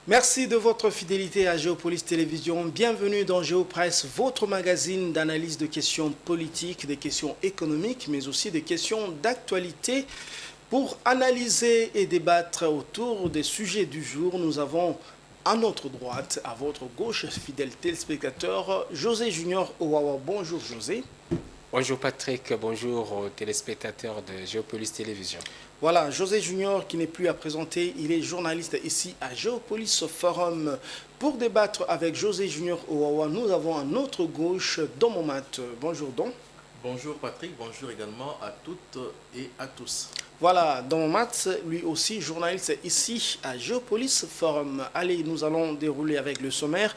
Merci de votre fidélité à Géopolis Télévision. Bienvenue dans Géopresse, votre magazine d'analyse de questions politiques, des questions économiques, mais aussi des questions d'actualité. Pour analyser et débattre autour des sujets du jour, nous avons à notre droite, à votre gauche, fidèle téléspectateur, José Junior Owawa. Bonjour José. Bonjour Patrick, bonjour aux téléspectateurs de Géopolis Télévision. Voilà, José Junior qui n'est plus à présenter, il est journaliste ici à Géopolis Forum. Pour débattre avec José Junior Owawa, nous avons à notre gauche Don Momat. Bonjour Don. Bonjour Patrick, bonjour également à toutes et à tous. Voilà, Don Momat, lui aussi journaliste ici à Géopolis Forum. Allez, nous allons dérouler avec le sommaire.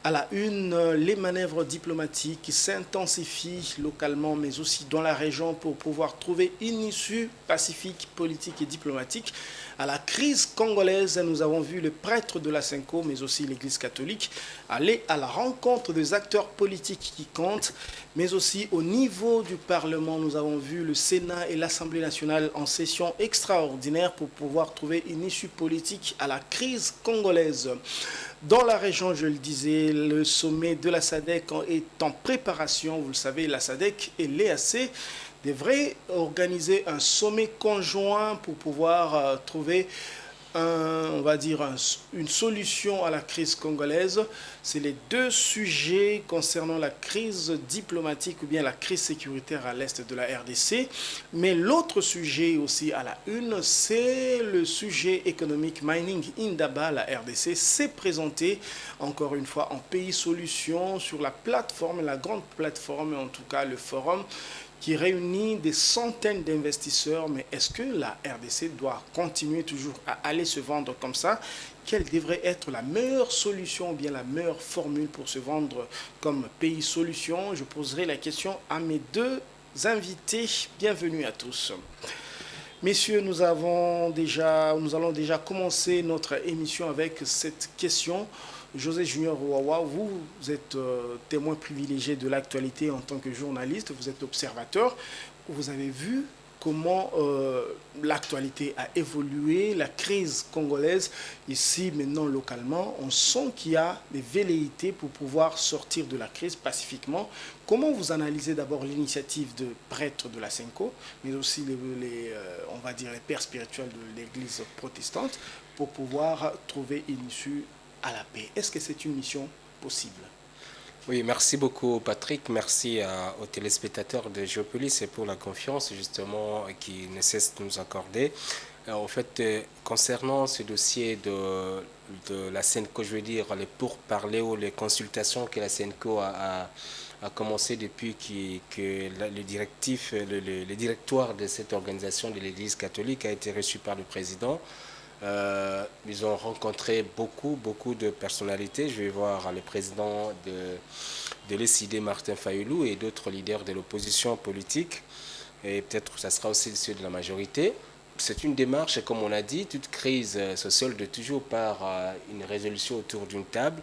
À la une, les manœuvres diplomatiques qui s'intensifient localement, mais aussi dans la région pour pouvoir trouver une issue pacifique, politique et diplomatique. À la crise congolaise, nous avons vu le prêtre de la Senko, mais aussi l'Église catholique, aller à la rencontre des acteurs politiques qui comptent, mais aussi au niveau du Parlement, nous avons vu le Sénat et l'Assemblée nationale en session extraordinaire pour pouvoir trouver une issue politique à la crise congolaise. Dans la région, je le disais, le sommet de la SADC est en préparation. Vous le savez, la SADC et l'EAC devraient organiser un sommet conjoint pour pouvoir trouver on va dire une solution à la crise congolaise. C'est les deux sujets concernant la crise diplomatique ou bien la crise sécuritaire à l'est de la RDC. Mais l'autre sujet aussi à la une, c'est le sujet économique. Mining Indaba, la RDC, s'est présenté encore une fois en pays solution sur la plateforme, la grande plateforme, en tout cas le forum qui réunit des centaines d'investisseurs. Mais est-ce que la RDC doit continuer toujours à aller se vendre comme ça? Quelle devrait être la meilleure solution ou bien la meilleure formule pour se vendre comme pays solution? Je poserai la question à mes deux invités. Bienvenue à tous. Messieurs, nous allons déjà commencer notre émission avec cette question. José Junior Owawa, vous êtes témoin privilégié de l'actualité en tant que journaliste, vous êtes observateur. Vous avez vu comment l'actualité a évolué, la crise congolaise, ici maintenant localement, on sent qu'il y a des velléités pour pouvoir sortir de la crise pacifiquement. Comment vous analysez d'abord l'initiative de prêtres de la Senko, mais aussi on va dire les pères spirituels de l'Église protestante, pour pouvoir trouver une issue à la paix? Est-ce que c'est une mission possible? Oui, merci beaucoup Patrick, merci aux téléspectateurs de Géopolis et pour la confiance justement qui ne cesse de nous accorder. En fait, concernant ce dossier de la SENCO, je veux dire les pourparlers ou les consultations que la SENCO a commencé depuis que le directoire de cette organisation de l'Église catholique a été reçu par le président. Ils ont rencontré beaucoup de personnalités. Je vais voir le président de l'ECD, Martin Fayoulou, et d'autres leaders de l'opposition politique. Et peut-être que ça sera aussi ceux de la majorité. C'est une démarche, comme on a dit, toute crise se solde toujours par une résolution autour d'une table.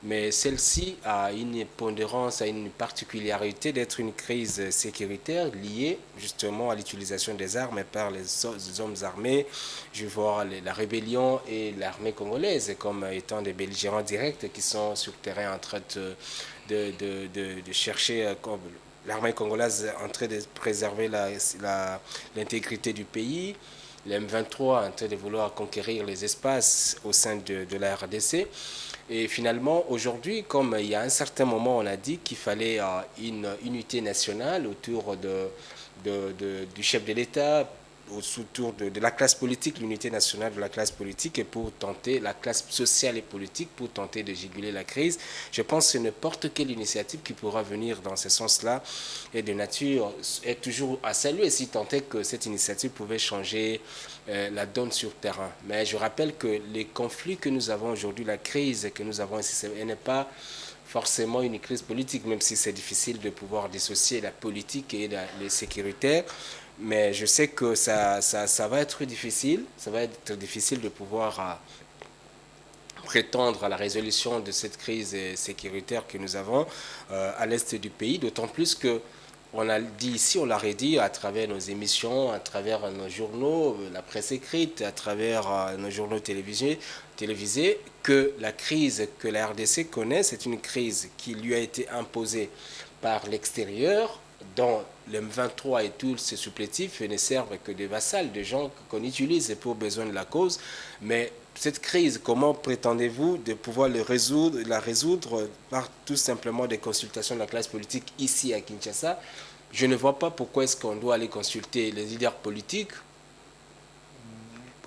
Mais celle-ci a une pondérance, a une particularité d'être une crise sécuritaire liée justement à l'utilisation des armes par les hommes armés. Je vois la rébellion et l'armée congolaise comme étant des belligérants directs qui sont sur le terrain en train de chercher, l'armée congolaise en train de préserver l'intégrité du pays. Le M23 en train de vouloir conquérir les espaces au sein de la RDC. Et finalement, aujourd'hui, comme il y a un certain moment, on a dit qu'il fallait une unité nationale autour du chef de l'État, autour de la classe politique, l'unité nationale de la classe politique, et pour tenter, la classe sociale et politique, pour tenter de juguler la crise. Je pense que n'importe quelle initiative qui pourra venir dans ce sens-là est de nature, est toujours à saluer, si tant est que cette initiative pouvait changer la donne sur terrain. Mais je rappelle que les conflits que nous avons aujourd'hui, la crise que nous avons ici, elle n'est pas forcément une crise politique, même si c'est difficile de pouvoir dissocier la politique et les sécuritaires. Mais je sais que ça va être difficile. Ça va être difficile de pouvoir prétendre à la résolution de cette crise sécuritaire que nous avons à l'est du pays, d'autant plus que on a dit ici, on l'a redit à travers nos émissions, à travers nos journaux, la presse écrite, à travers nos journaux télévisés, que la crise que la RDC connaît, c'est une crise qui lui a été imposée par l'extérieur, dont le M23 et tous ses supplétifs ne servent que des vassals, des gens qu'on utilise pour besoin de la cause. Mais cette crise, comment prétendez-vous de pouvoir la résoudre par tout simplement des consultations de la classe politique ici à Kinshasa? Je ne vois pas pourquoi est-ce qu'on doit aller consulter les leaders politiques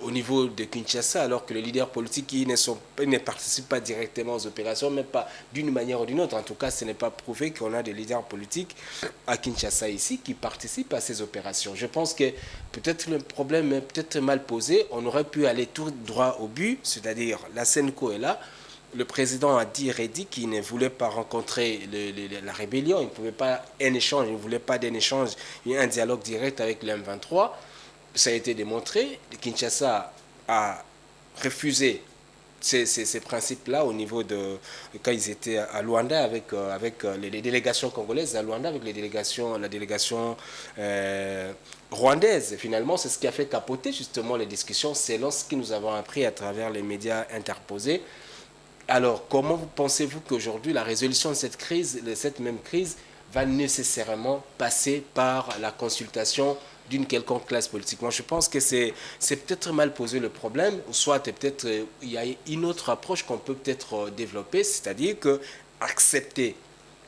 au niveau de Kinshasa, alors que les leaders politiques ne participent pas directement aux opérations, même pas d'une manière ou d'une autre. En tout cas, ce n'est pas prouvé qu'on a des leaders politiques à Kinshasa ici qui participent à ces opérations. Je pense que peut-être le problème est peut-être mal posé. On aurait pu aller tout droit au but, c'est-à-dire la SENCO est là. Le président a dit et redit qu'il ne voulait pas rencontrer la rébellion, il ne voulait pas un échange, il ne voulait pas d'un échange, un dialogue direct avec le M23. Ça a été démontré. Kinshasa a refusé ces principes-là au niveau de quand ils étaient à Luanda avec les délégations congolaises à Luanda avec la délégation rwandaise. Finalement, c'est ce qui a fait capoter justement les discussions selon ce que nous avons appris à travers les médias interposés. Alors, comment pensez-vous qu'aujourd'hui la résolution de cette même crise, va nécessairement passer par la consultation d'une quelconque classe politique? Moi, je pense que c'est peut-être mal posé le problème, ou soit peut-être il y a une autre approche qu'on peut peut-être développer, c'est-à-dire que accepter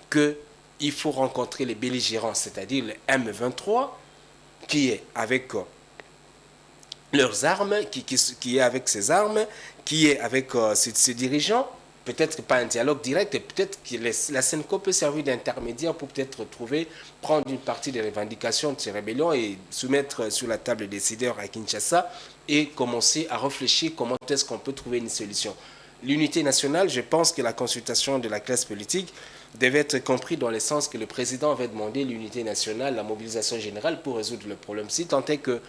qu'il faut rencontrer les belligérants, c'est-à-dire le M23, qui est avec leurs armes, qui est avec ses armes, qui est avec ses dirigeants. Peut-être pas un dialogue direct, et peut-être que la SENCO peut servir d'intermédiaire pour peut-être prendre une partie des revendications de ces rébellions et soumettre sur la table des décideurs à Kinshasa et commencer à réfléchir comment est-ce qu'on peut trouver une solution. L'unité nationale, je pense que la consultation de la classe politique devait être comprise dans le sens que le président avait demandé l'unité nationale, la mobilisation générale pour résoudre le problème. Si tant est que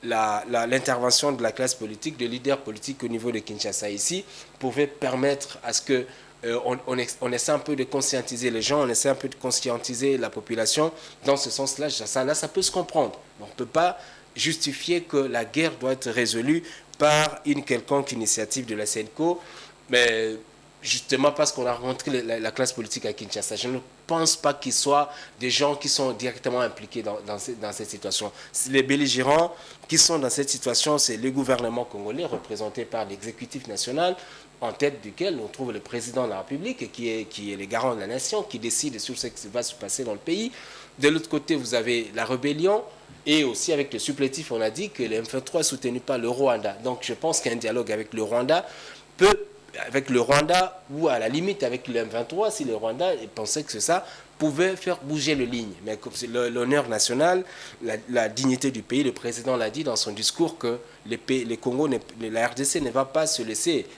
l'intervention de la classe politique, de leaders politiques au niveau de Kinshasa ici, pouvait permettre à ce que on essaie un peu de conscientiser les gens, on essaie un peu de conscientiser la population. Dans ce sens-là, ça peut se comprendre. On ne peut pas justifier que la guerre doit être résolue par une quelconque initiative de la SENCO, mais justement parce qu'on a rentré la classe politique à Kinshasa. Je ne pense pas qu'ils soient des gens qui sont directement impliqués dans cette situation. Les belligérants qui sont dans cette situation, c'est le gouvernement congolais représenté par l'exécutif national, en tête duquel on trouve le président de la République qui est le garant de la nation, qui décide sur ce qui va se passer dans le pays. De l'autre côté, vous avez la rébellion. Et aussi avec le supplétif, on a dit que le M23 est soutenu par le Rwanda. Donc je pense qu'un dialogue avec le Rwanda ou à la limite avec le M23, si le Rwanda pensait que ça pouvait faire bouger les lignes. Mais l'honneur national, la dignité du pays, le président l'a dit dans son discours que les Congo, la RDC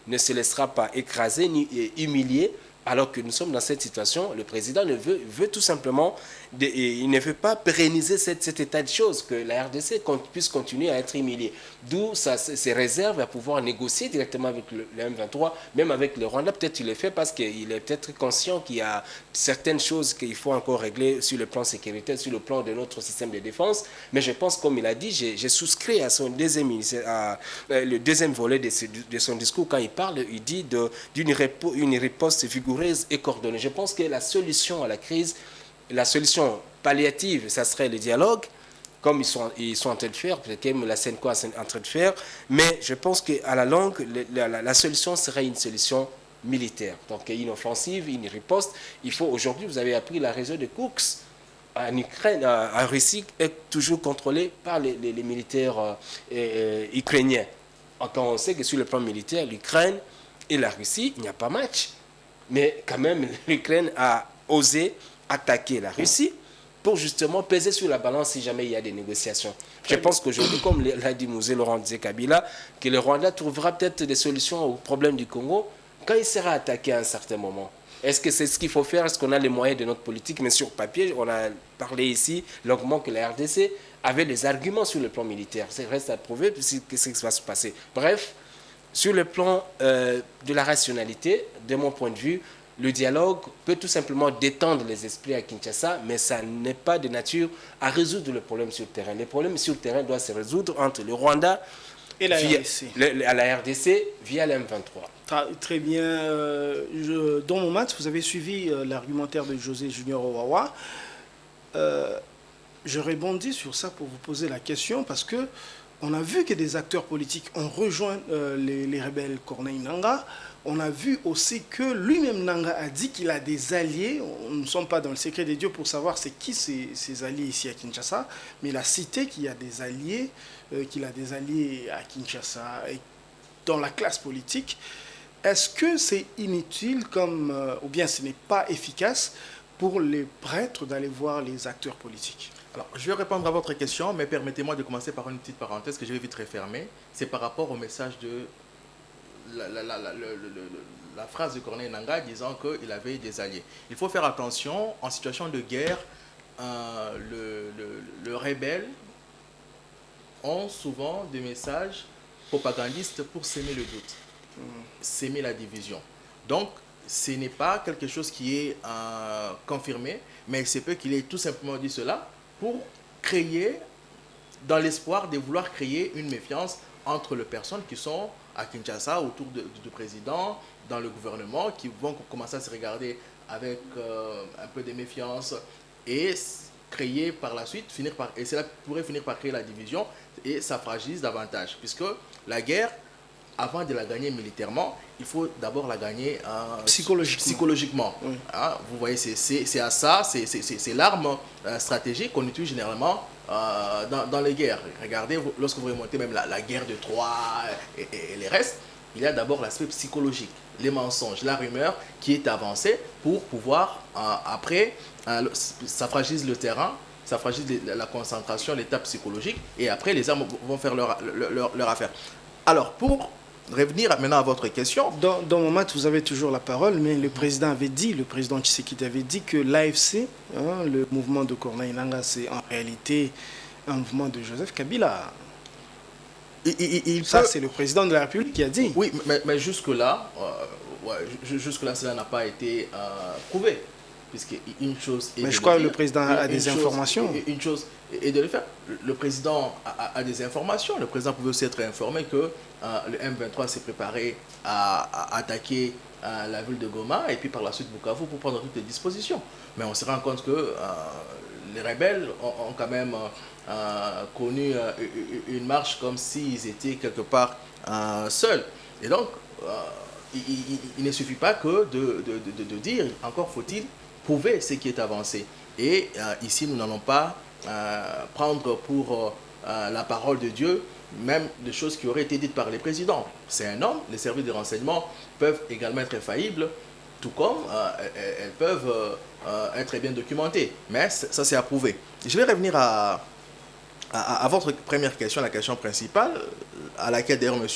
ne se laissera pas écraser ni humilier. Alors que nous sommes dans cette situation, le président veut tout simplement, il ne veut pas pérenniser cet état de choses, que la RDC puisse continuer à être humiliée. D'où ses réserves à pouvoir négocier directement avec le M23, même avec le Rwanda. Peut-être qu'il le fait parce qu'il est peut-être conscient qu'il y a certaines choses qu'il faut encore régler sur le plan sécuritaire, sur le plan de notre système de défense. Mais je pense, comme il a dit, j'ai souscrit à le deuxième volet de son discours. Quand il parle, il dit d'une riposte vigoureuse et coordonnée. Je pense que la solution à la crise, la solution palliative, ça serait le dialogue, comme ils sont en train de faire, peut-être que la SENCO est en train de faire, mais je pense qu'à la longue, la solution serait une solution militaire. Donc une offensive, une riposte. Aujourd'hui, vous avez appris la région de Koursk en Ukraine, en Russie, est toujours contrôlée par les militaires ukrainiens. Quand on sait que sur le plan militaire, l'Ukraine et la Russie, il n'y a pas match. Mais quand même, l'Ukraine a osé attaquer la Russie pour justement peser sur la balance si jamais il y a des négociations. Je pense qu'aujourd'hui, comme l'a dit Mosé Laurent Kabila, que le Rwanda trouvera peut-être des solutions aux problèmes du Congo quand il sera attaqué à un certain moment. Est-ce que c'est ce qu'il faut faire? Est-ce qu'on a les moyens de notre politique? Mais sur papier, on a parlé ici longuement que la RDC avait des arguments sur le plan militaire. Ça reste à prouver ce qui va se passer. Bref, sur le plan de la rationalité, de mon point de vue, le dialogue peut tout simplement détendre les esprits à Kinshasa, mais ça n'est pas de nature à résoudre le problème sur le terrain. Les problèmes sur le terrain doivent se résoudre entre le Rwanda et la via, RDC. à la RDC via l'M23. Très bien. Dans mon match, vous avez suivi l'argumentaire de José Junior Owawa. Je rebondis sur ça pour vous poser la question parce que on a vu que des acteurs politiques ont rejoint les rebelles Corneille Nangaa. On a vu aussi que lui-même Nangaa a dit qu'il a des alliés. Nous ne sommes pas dans le secret des dieux pour savoir c'est qui ses alliés ici à Kinshasa, mais il a cité qu'il y a des alliés, qu'il a des alliés à Kinshasa et dans la classe politique. Est-ce que c'est inutile ou bien ce n'est pas efficace pour les prêtres d'aller voir les acteurs politiques? Alors, je vais répondre à votre question, mais permettez-moi de commencer par une petite parenthèse que je vais vite refermer. C'est par rapport au message de la phrase de Corneille Nangaa disant qu'il avait des alliés. Il faut faire attention, en situation de guerre, le rebelle ont souvent des messages propagandistes pour s'aimer le doute, s'aimer la division. Donc, ce n'est pas quelque chose qui est confirmé, mais c'est peu qu'il ait tout simplement dit cela pour créer, dans l'espoir de vouloir créer une méfiance entre les personnes qui sont à Kinshasa autour du président, dans le gouvernement, qui vont commencer à se regarder avec un peu de méfiance et créer par la suite, et cela pourrait finir par créer la division et ça fragilise davantage. Puisque la guerre, avant de la gagner militairement, il faut d'abord la gagner psychologiquement. Oui. Hein, vous voyez, c'est à ça, c'est l'arme stratégique qu'on utilise généralement dans les guerres. Regardez, lorsque vous remontez même la guerre de Troie et les restes, il y a d'abord l'aspect psychologique, les mensonges, la rumeur qui est avancée pour pouvoir, après, ça fragilise le terrain, ça fragilise la concentration, l'état psychologique, et après, les armes vont faire leur affaire. Alors, pour revenir maintenant à votre question. Dans mon match, vous avez toujours la parole, mais le président Tshisekedi avait dit que l'AFC, le mouvement de Corneille Nangaa, c'est en réalité un mouvement de Joseph Kabila. Ça, c'est le président de la République qui a dit. Oui, mais jusque-là, jusque-là, cela n'a pas été prouvé. Puisque une chose est mais je crois que le président a des informations. Une chose est de le faire. Le président a des informations. Le président pouvait aussi être informé que le M23 s'est préparé à attaquer la ville de Goma et puis par la suite Bukavu pour prendre toutes les dispositions. Mais on se rend compte que les rebelles ont quand même connu une marche comme s'ils étaient quelque part seuls. Et donc, il ne suffit pas que de dire, encore faut-il prouver ce qui est avancé. Et ici, nous n'allons pas prendre pour la parole de Dieu, même des choses qui auraient été dites par les présidents. C'est un homme, les services de renseignement peuvent également être faillibles, tout comme elles peuvent être bien documentées. Mais ça, c'est à prouver. Je vais revenir à votre première question, la question principale, à laquelle d'ailleurs M.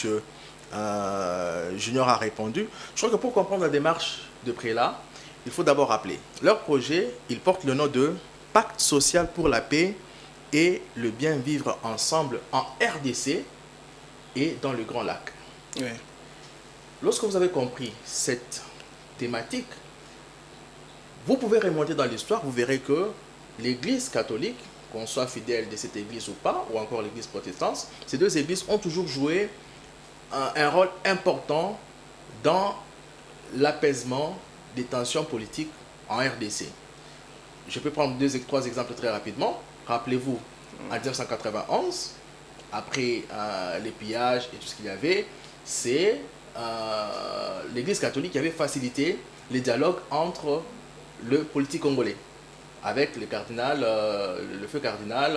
Junior a répondu. Je crois que pour comprendre la démarche de Prélat, il faut d'abord rappeler, leur projet, il porte le nom de Pacte social pour la paix et le bien vivre ensemble en RDC et dans le Grand Lac. Oui. Lorsque vous avez compris cette thématique, vous pouvez remonter dans l'histoire, vous verrez que l'Église catholique, qu'on soit fidèle de cette Église ou pas, ou encore l'Église protestante, ces deux Églises ont toujours joué un rôle important dans l'apaisement des tensions politiques en RDC. Je peux prendre trois exemples très rapidement. Rappelez-vous, en 1991, après les pillages et tout ce qu'il y avait, c'est l'Église catholique qui avait facilité les dialogues entre le politique congolais avec le feu cardinal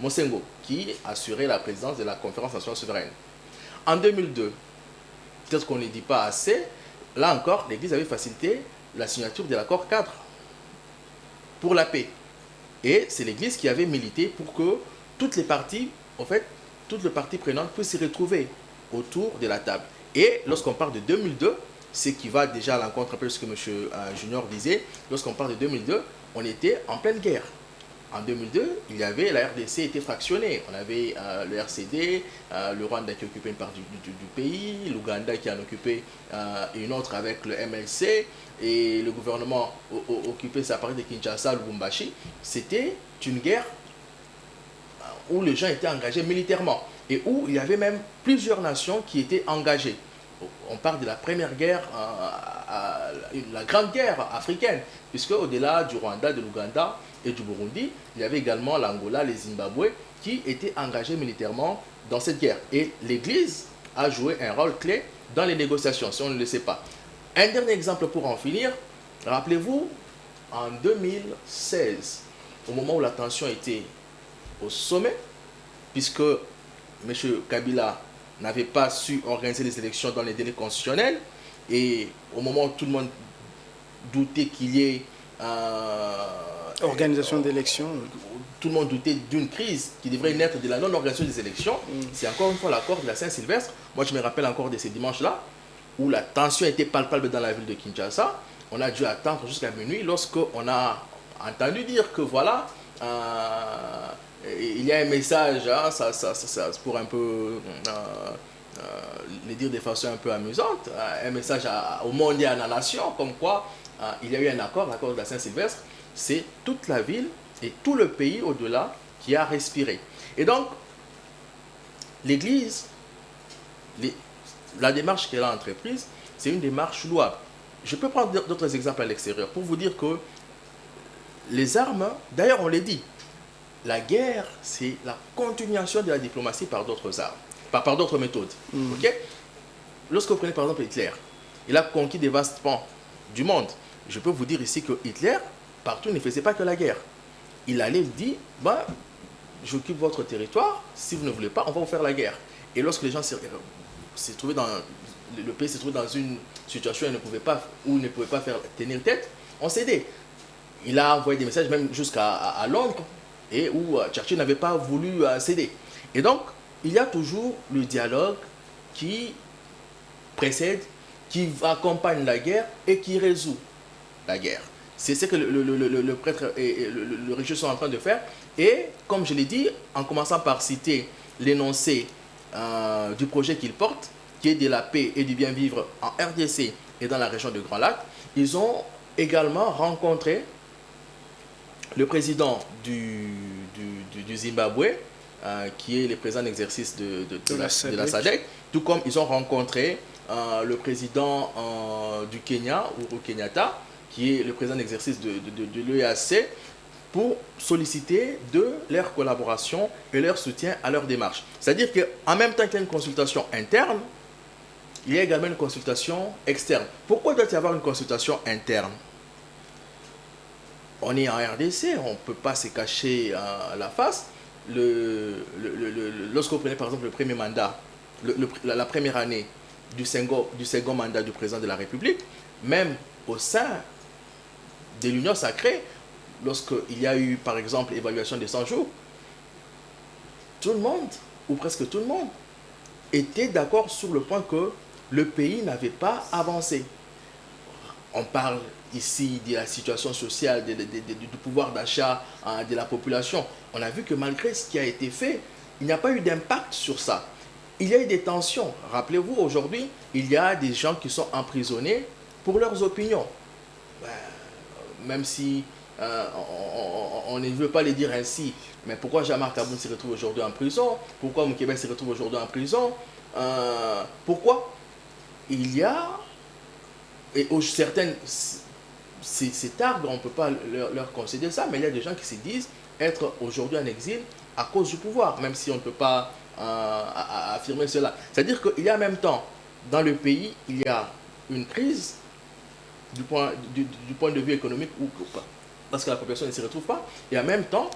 Monsengo, qui assurait la présidence de la conférence nationale souveraine. En 2002, peut-être qu'on ne le dit pas assez, là encore, l'Église avait facilité la signature de l'accord cadre pour la paix. Et c'est l'Église qui avait milité pour que toutes les parties, en fait, toutes les parties prenantes puissent se retrouver autour de la table. Et lorsqu'on parle de 2002, ce qui va déjà à l'encontre un peu de ce que M. Junior disait, lorsqu'on parle de 2002, on était en pleine guerre. En 2002, il y avait, la RDC était fractionnée. On avait le RCD, le Rwanda qui occupait une partie du pays, l'Ouganda qui en occupait une autre avec le MLC, et le gouvernement occupait sa partie de Kinshasa, Lubumbashi. C'était une guerre où les gens étaient engagés militairement et où il y avait même plusieurs nations qui étaient engagées. On parle de la première guerre, la grande guerre africaine, puisque au-delà du Rwanda, de l'Ouganda et du Burundi, il y avait également l'Angola, les Zimbabwe, qui étaient engagés militairement dans cette guerre. Et l'Église a joué un rôle clé dans les négociations, si on ne le sait pas. Un dernier exemple pour en finir, rappelez-vous, en 2016, au moment où la tension était au sommet, puisque M. Kabila n'avait pas su organiser les élections dans les délais constitutionnels, et au moment où tout le monde doutait qu'il y ait organisation d'élections, tout le monde doutait d'une crise qui devrait naître de la non-organisation des élections. C'est encore une fois l'accord de la Saint-Sylvestre. Moi, je me rappelle encore de ces dimanches-là, où la tension était palpable dans la ville de Kinshasa. On a dû attendre jusqu'à minuit lorsqu'on a entendu dire que voilà, il y a un message, hein, pour un peu le dire de façon un peu amusante, un message au monde et à la nation, comme quoi il y a eu un accord, l'accord de la Saint-Sylvestre. C'est toute la ville et tout le pays au-delà qui a respiré. Et donc, l'Église, la démarche qu'elle a entreprise, c'est une démarche louable. Je peux prendre d'autres exemples à l'extérieur pour vous dire que les armes, d'ailleurs on l'a dit, la guerre, c'est la continuation de la diplomatie par d'autres armes, par d'autres méthodes. Okay? Lorsque vous prenez par exemple Hitler, il a conquis des vastes pans du monde. Je peux vous dire ici que Hitler, partout, ne faisait pas que la guerre. Il allait dire, bah, j'occupe votre territoire, si vous ne voulez pas, on va vous faire la guerre. Et lorsque les gens s'est trouvé dans, le pays s'est trouvé dans une situation où il ne pouvait pas tenir tête, on cédait. Il a envoyé des messages même jusqu'à Londres, et où Churchill n'avait pas voulu céder. Et donc, il y a toujours le dialogue qui précède, qui accompagne la guerre et qui résout la guerre. C'est ce que le prêtre et le religieux sont en train de faire. Et comme je l'ai dit, en commençant par citer l'énoncé du projet qu'ils portent, qui est de la paix et du bien vivre en RDC et dans la région de Grand Lac, ils ont également rencontré le président du Zimbabwe, qui est le président d'exercice de la SADC, tout comme ils ont rencontré le président du Kenya, Uhuru Kenyatta, qui est le président d'exercice de l'EAC, pour solliciter de leur collaboration et leur soutien à leur démarche. C'est-à-dire qu'en même temps qu'il y a une consultation interne, il y a également une consultation externe. Pourquoi doit-il y avoir une consultation interne? On est en RDC, on ne peut pas se cacher la face. Lorsque vous prenez par exemple le premier mandat, la première année du second mandat du président de la République, même au sein de l'Union sacrée, lorsqu'il y a eu par exemple évaluation des 100 jours, tout le monde, ou presque tout le monde, était d'accord sur le point que le pays n'avait pas avancé. On parle ici de la situation sociale, du pouvoir d'achat de la population. On a vu que malgré ce qui a été fait, il n'y a pas eu d'impact sur ça. Il y a eu des tensions. Rappelez-vous, aujourd'hui, il y a des gens qui sont emprisonnés pour leurs opinions. Même si on ne veut pas les dire ainsi, mais pourquoi Jean-Marc Aboun se retrouve aujourd'hui en prison? Pourquoi Moukébé se retrouve aujourd'hui en prison? Pourquoi? Il y a, et certaines, c'est tard, on ne peut pas leur concéder ça, mais il y a des gens qui se disent être aujourd'hui en exil à cause du pouvoir, même si on ne peut pas affirmer cela. C'est-à-dire qu'il y a en même temps, dans le pays, il y a une crise du point de vue économique, parce que la population ne se retrouve pas, et en même temps,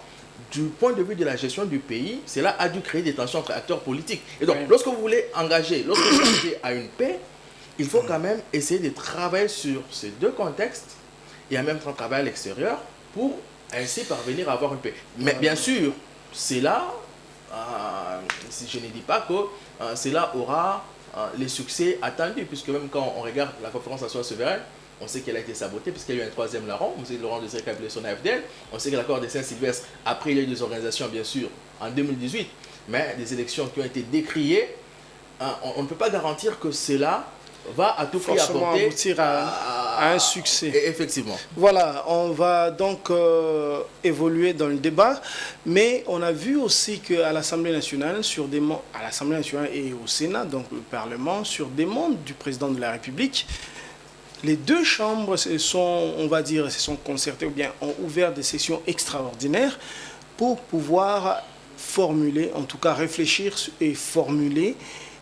du point de vue de la gestion du pays, cela a dû créer des tensions entre acteurs politiques. Et donc, lorsque vous voulez engager, lorsque vous engagez à une paix, il faut quand même essayer de travailler sur ces deux contextes et en même temps travailler à l'extérieur pour ainsi parvenir à avoir une paix. Mais bien sûr, cela, si je ne dis pas que cela aura les succès attendus, puisque même quand on regarde la conférence nationale souveraine, on sait qu'elle a été sabotée puisqu'il y a eu un troisième larron. M. Laurent Désiré Kabila et son AFDL. On sait que l'accord de Saint-Sylvestre, après il y a eu des organisations bien sûr en 2018, mais des élections qui ont été décriées, on ne peut pas garantir que cela va à tout prix apporter aboutir à un succès. Effectivement. Voilà, on va donc évoluer dans le débat, mais on a vu aussi qu'à l'Assemblée nationale, à l'Assemblée nationale et au Sénat, donc le Parlement, sur demande du président de la République, les deux chambres se sont concertées ou bien ont ouvert des sessions extraordinaires pour pouvoir formuler, en tout cas réfléchir et formuler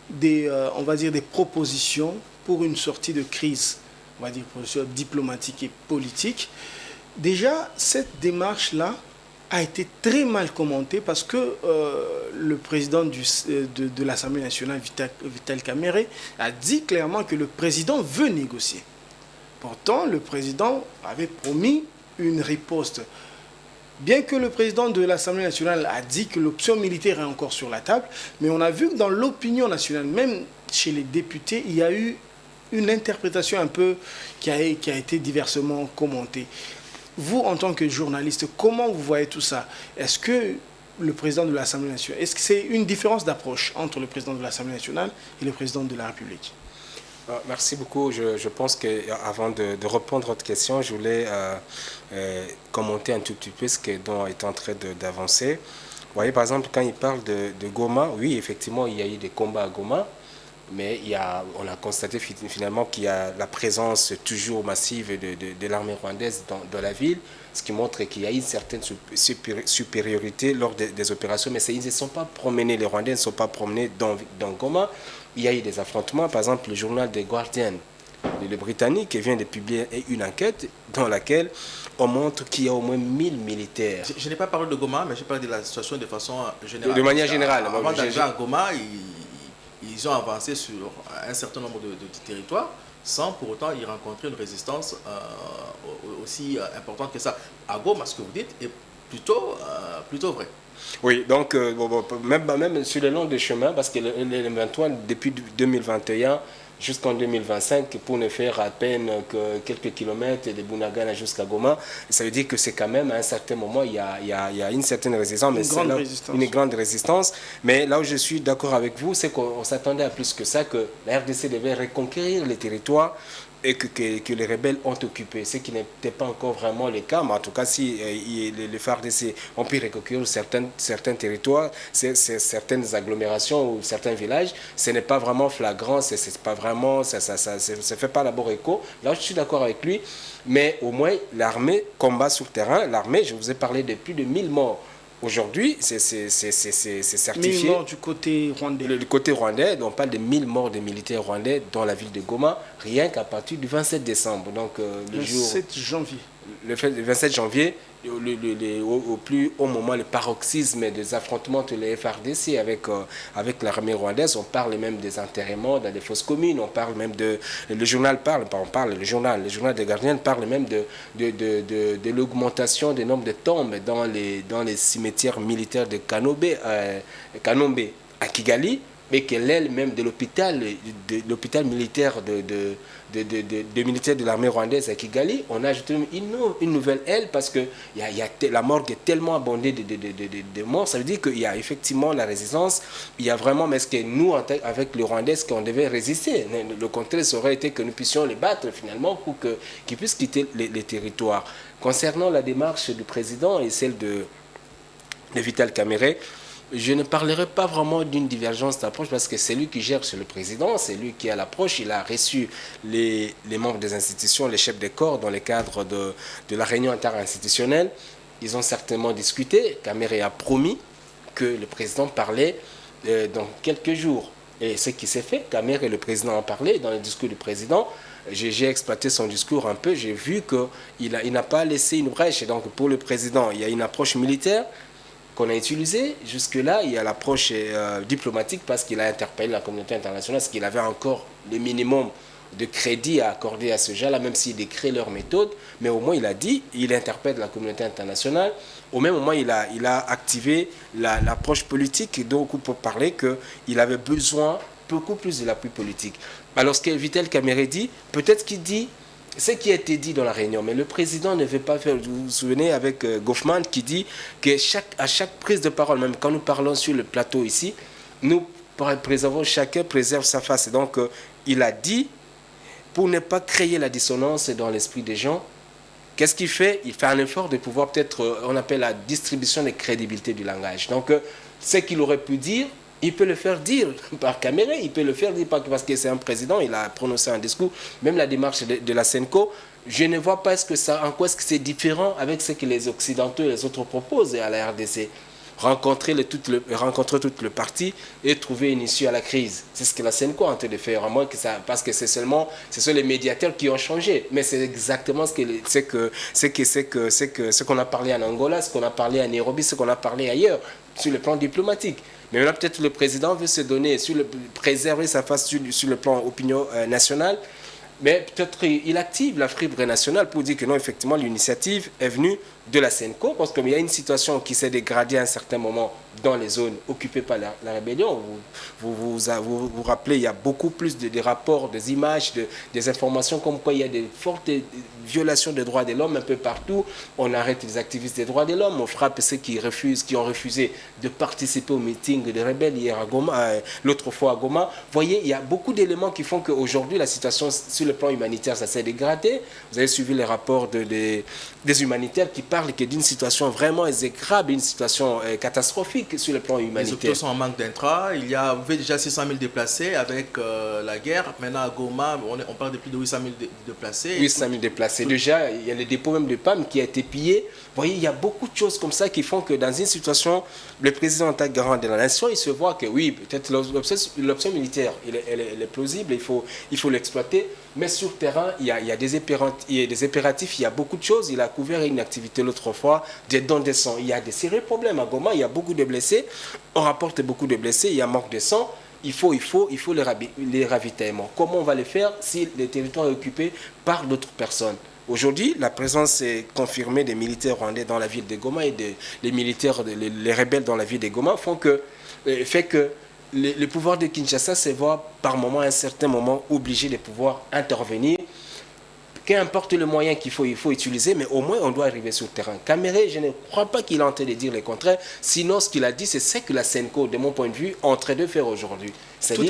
des propositions pour une sortie de crise, on va dire propositions diplomatiques et politiques. Déjà, cette démarche-là a été très mal commentée parce que le président de l'Assemblée nationale, Vital Kamerhe, a dit clairement que le président veut négocier. Pourtant, le président avait promis une riposte. Bien que le président de l'Assemblée nationale a dit que l'option militaire est encore sur la table, mais on a vu que dans l'opinion nationale, même chez les députés, il y a eu une interprétation un peu qui a été diversement commentée. Vous, en tant que journaliste, comment vous voyez tout ça? Est-ce que le président de l'Assemblée nationale, est-ce que c'est une différence d'approche entre le président de l'Assemblée nationale et le président de la République? Merci beaucoup. Je pense qu'avant de répondre à votre question, je voulais commenter un tout petit peu ce dont est en train d'avancer. Vous voyez, par exemple, quand il parle de Goma, oui, effectivement, il y a eu des combats à Goma, mais on a constaté finalement qu'il y a la présence toujours massive de l'armée rwandaise dans la ville, ce qui montre qu'il y a une certaine supériorité lors des opérations, mais ils ne sont pas promenés, les Rwandais ne sont pas promenés dans Goma. Il y a eu des affrontements, par exemple le journal The Guardian, le Britannique, vient de publier une enquête dans laquelle on montre qu'il y a au moins 1000 militaires. Je n'ai pas parlé de Goma, mais j'ai parlé de la situation de façon générale. De manière générale. Avant d'arriver à Goma, ils ont avancé sur un certain nombre de territoires sans pour autant y rencontrer une résistance aussi importante que ça. À Goma, ce que vous dites est plutôt vrai. Oui, donc même sur le long des chemins, parce que les 23, depuis 2021 jusqu'en 2025, pour ne faire à peine que quelques kilomètres de Bunagana jusqu'à Goma, ça veut dire que c'est quand même à un certain moment, il y a une certaine résistance, une grande résistance. Mais là où je suis d'accord avec vous, c'est qu'on s'attendait à plus que ça, que la RDC devait reconquérir les territoires et que les rebelles ont occupé, ce qui n'était pas encore vraiment le cas, mais en tout cas, si les FARDC ont pu reconquérir certains territoires, certaines agglomérations ou certains villages, ce n'est pas vraiment flagrant, c'est pas vraiment, ça fait pas d'abord écho. Là, je suis d'accord avec lui, mais au moins, l'armée combat sur le terrain. L'armée, je vous ai parlé de plus de 1000 morts. Aujourd'hui, c'est certifié. 1000 morts du côté rwandais. Du côté rwandais, on parle de 1000 morts de militaires rwandais dans la ville de Goma, rien qu'à partir du 27 décembre. Donc, le 7 janvier. Le 27 janvier, au plus haut moment, le paroxysme des affrontements de la FARDC avec l'armée rwandaise, on parle même des enterrements dans des fosses communes, on parle même le journal le journal des gardiens parle même de l'augmentation du nombre de tombes dans les cimetières militaires de Kanombe à Kigali, mais que l'aile même de l'hôpital militaire de militaires de l'armée rwandaise à Kigali, on a ajouté une nouvelle aile parce que la morgue est tellement abondée de morts. Ça veut dire qu'il y a effectivement la résistance. Il y a vraiment, mais est-ce que nous, avec les Rwandais, est-ce qu'on devait résister? Le contraire, ça aurait été que nous puissions les battre finalement pour qu'ils puissent quitter les territoires. Concernant la démarche du président et celle de Vital Kamerhe, je ne parlerai pas vraiment d'une divergence d'approche parce que c'est lui qui gère sur le président, c'est lui qui a l'approche. Il a reçu les membres des institutions, les chefs de corps dans le cadre de la réunion interinstitutionnelle. Ils ont certainement discuté. Kamerhe a promis que le président parlait dans quelques jours. Et ce qui s'est fait, Kamerhe, le président, a parlé dans le discours du président. J'ai exploité son discours un peu, j'ai vu qu'il n'a pas laissé une brèche. Et donc pour le président, il y a une approche militaire qu'on a utilisé. Jusque-là, il y a l'approche diplomatique parce qu'il a interpellé la communauté internationale, parce qu'il avait encore le minimum de crédit à accorder à ce genre-là, même s'il décrit leur méthode. Mais au moins, il a dit, il interpelle la communauté internationale. Au même moment, il a activé l'approche politique, donc pour parler qu'il avait besoin beaucoup plus de l'appui politique. Alors, ce que Vital Kamerhe dit, peut-être qu'il dit ce qui a été dit dans la réunion, mais le président ne veut pas faire. Vous vous souvenez avec Goffman qui dit que à chaque prise de parole, même quand nous parlons sur le plateau ici, nous préservons, chacun préserve sa face. Et donc, il a dit, pour ne pas créer la dissonance dans l'esprit des gens, qu'est-ce qu'il fait? Il fait un effort de pouvoir peut-être, on appelle la distribution de crédibilité du langage. Donc, ce qu'il aurait pu dire, il peut le faire dire par caméra, il peut le faire dire parce que c'est un président, il a prononcé un discours, même la démarche de la SENCO, je ne vois pas en quoi est-ce que c'est différent avec ce que les Occidentaux et les autres proposent à la RDC. Rencontrer tout le parti et trouver une issue à la crise. C'est ce que la SENCO est en train de faire, à moins que ça, parce que ce sont les médiateurs qui ont changé. Mais c'est exactement ce qu'on a parlé en Angola, ce qu'on a parlé à Nairobi, ce qu'on a parlé ailleurs, sur le plan diplomatique. Mais là, peut-être le président veut se donner, préserver sa face sur le plan opinion nationale, mais peut-être il active la fibre nationale pour dire que non, effectivement, l'initiative est venue de la SENCO, parce qu'il y a une situation qui s'est dégradée à un certain moment dans les zones occupées par la rébellion. Vous rappelez, il y a beaucoup plus de rapports, des images, des informations comme quoi il y a des fortes violations des droits de l'homme un peu partout. On arrête les activistes des droits de l'homme, on frappe ceux qui ont refusé de participer au meeting des rebelles hier à Goma, l'autre fois à Goma. Vous voyez, il y a beaucoup d'éléments qui font qu'aujourd'hui, la situation sur le plan humanitaire, ça s'est dégradé. Vous avez suivi les rapports des humanitaires qui parlent d'une situation vraiment exécrable, une situation catastrophique sur le plan humanitaire. Les hôpitaux sont en manque d'intra. Il y avait déjà 600 000 déplacés avec la guerre. Maintenant, à Goma, on parle de plus de 800 000 déplacés. 800 000 déplacés. Déjà, il y a le dépôt même de PAM qui a été pillé. Vous voyez, il y a beaucoup de choses comme ça qui font que dans une situation, le président en tant que garant de la nation, il se voit que oui, peut-être l'option militaire, elle est plausible, il faut l'exploiter. Mais sur le terrain, il y a des impératifs, il y a beaucoup de choses. Il a couvert une activité l'autre fois, des dons de sang. Il y a des sérieux problèmes à Goma, il y a beaucoup de blessés. On rapporte beaucoup de blessés, il y a manque de sang. Il faut les ravitaillements. Comment on va les faire si le territoire est occupé par d'autres personnes? Aujourd'hui, la présence est confirmée des militaires rwandais dans la ville de Goma et les rebelles dans la ville de Goma fait que le pouvoir de Kinshasa se voit par moment, à un certain moment, obligé de pouvoir intervenir. Qu'importe le moyen il faut utiliser, mais au moins on doit arriver sur le terrain. Caméré, je ne crois pas qu'il est en train de dire le contraire. Sinon, ce qu'il a dit, c'est ce que la SENCO, de mon point de vue, est en train de faire aujourd'hui. Tout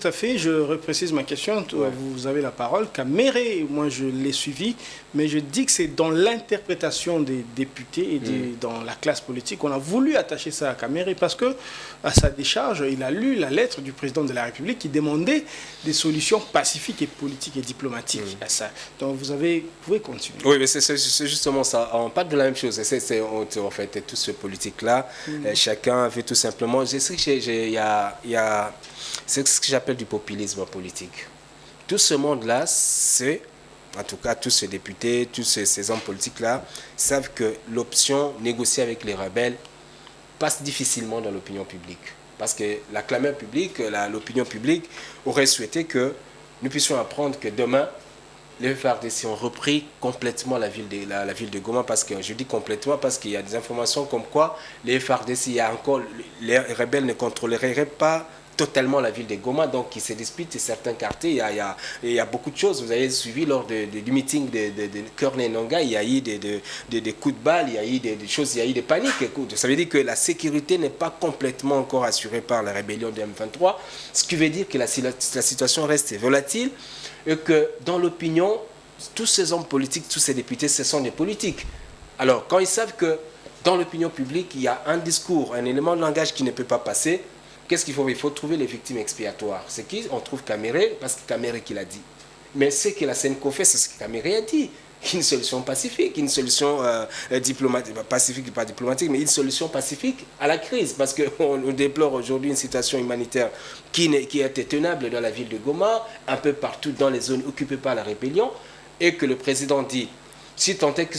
à fait. Je reprécise ma question. Ouais. Vous avez la parole. Caméré, moi je l'ai suivi, mais je dis que c'est dans l'interprétation des députés et dans la classe politique. On a voulu attacher ça à Caméré parce que, à sa décharge, il a lu la lettre du président de la République qui demandait des solutions pacifiques et politiques et diplomatiques à ça. Donc vous pouvez continuer. Oui, mais c'est justement ça. On parle de la même chose. En fait, tout ce politique-là, chacun veut tout simplement. Je sais qu'il c'est ce que j'appelle du populisme politique. Tout ce monde-là, en tout cas tous ces députés, tous ces hommes politiques-là, savent que l'option négocier avec les rebelles passe difficilement dans l'opinion publique. Parce que la clameur publique, l'opinion publique aurait souhaité que nous puissions apprendre que demain, les FARDC ont repris complètement la ville de Goma, parce que je dis complètement parce qu'il y a des informations comme quoi les FARDC, les rebelles ne contrôleraient pas totalement la ville de Goma, donc ils se disputent certains quartiers. Il y a beaucoup de choses. Vous avez suivi lors du meeting de Corne Nonga, il y a eu des coups de balle, il y a eu des choses, il y a eu des paniques. Ça veut dire que la sécurité n'est pas complètement encore assurée par la rébellion de M23, ce qui veut dire que la situation reste volatile et que dans l'opinion, tous ces hommes politiques, tous ces députés, ce sont des politiques. Alors, quand ils savent que dans l'opinion publique, il y a un discours, un élément de langage qui ne peut pas passer, qu'est-ce qu'il faut? Il faut trouver les victimes expiatoires. C'est qui? On trouve Caméré, parce que Caméré qui l'a dit. Mais ce que la SENCO fait, c'est ce que Caméré a dit. Une solution pacifique, une solution diplomatique, pacifique, pas diplomatique, mais une solution pacifique à la crise. Parce qu'on déplore aujourd'hui une situation humanitaire qui a été tenable dans la ville de Goma, un peu partout dans les zones occupées par la rébellion, et que le président dit, si tant est que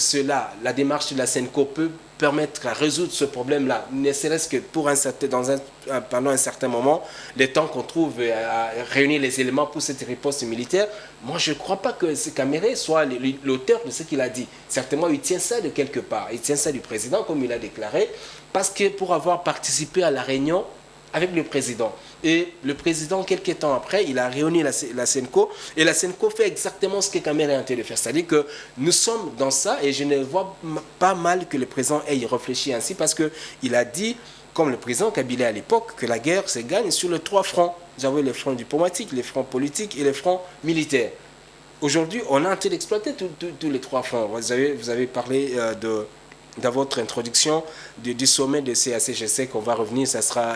la démarche de la SENCO peut permettre à résoudre ce problème-là, ne serait-ce que pendant un certain moment, le temps qu'on trouve à réunir les éléments pour cette riposte militaire, moi je ne crois pas que ce Caméré soit l'auteur de ce qu'il a dit. Certainement, il tient ça de quelque part. Il tient ça du président, comme il a déclaré, parce que pour avoir participé à la réunion avec le président. Et le président, quelques temps après, il a réuni la SENCO, et la SENCO fait exactement ce que Caméré est en train de faire. C'est-à-dire que nous sommes dans ça, et je ne vois pas mal que le président ait réfléchi ainsi, parce qu'il a dit, comme le président Kabila à l'époque, que la guerre se gagne sur les 3 fronts. Vous avez les fronts diplomatiques, les fronts politiques et les fronts militaires. Aujourd'hui, on est en train d'exploiter tous les 3 fronts. Vous avez parlé dans votre introduction du sommet de CAC. Je sais qu'on va revenir, ça sera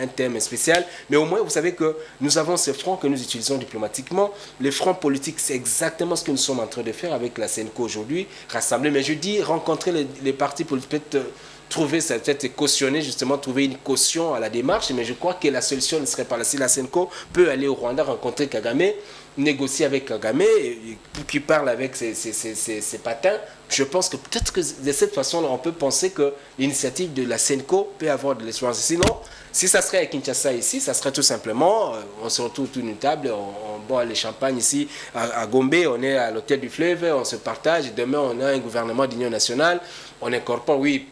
un thème spécial. Mais au moins, vous savez que nous avons ces fronts que nous utilisons diplomatiquement. Les fronts politiques, c'est exactement ce que nous sommes en train de faire avec la SENCO aujourd'hui, rassembler. Mais je dis rencontrer les partis politiques, peut-être trouver, peut-être cautionner, justement, trouver une caution à la démarche. Mais je crois que la solution ne serait pas là. Si la SENCO peut aller au Rwanda rencontrer Kagame, négocier avec Kagame, pour qu'il parle avec ses patins, je pense que peut-être que de cette façon-là, on peut penser que l'initiative de la SENCO peut avoir de l'espoir. Sinon, si ça serait à Kinshasa ici, ça serait tout simplement, on se retrouve toute une table, on boit les champagnes ici à Gombe, on est à l'hôtel du fleuve, on se partage, et demain on a un gouvernement d'union nationale, on incorpore, oui,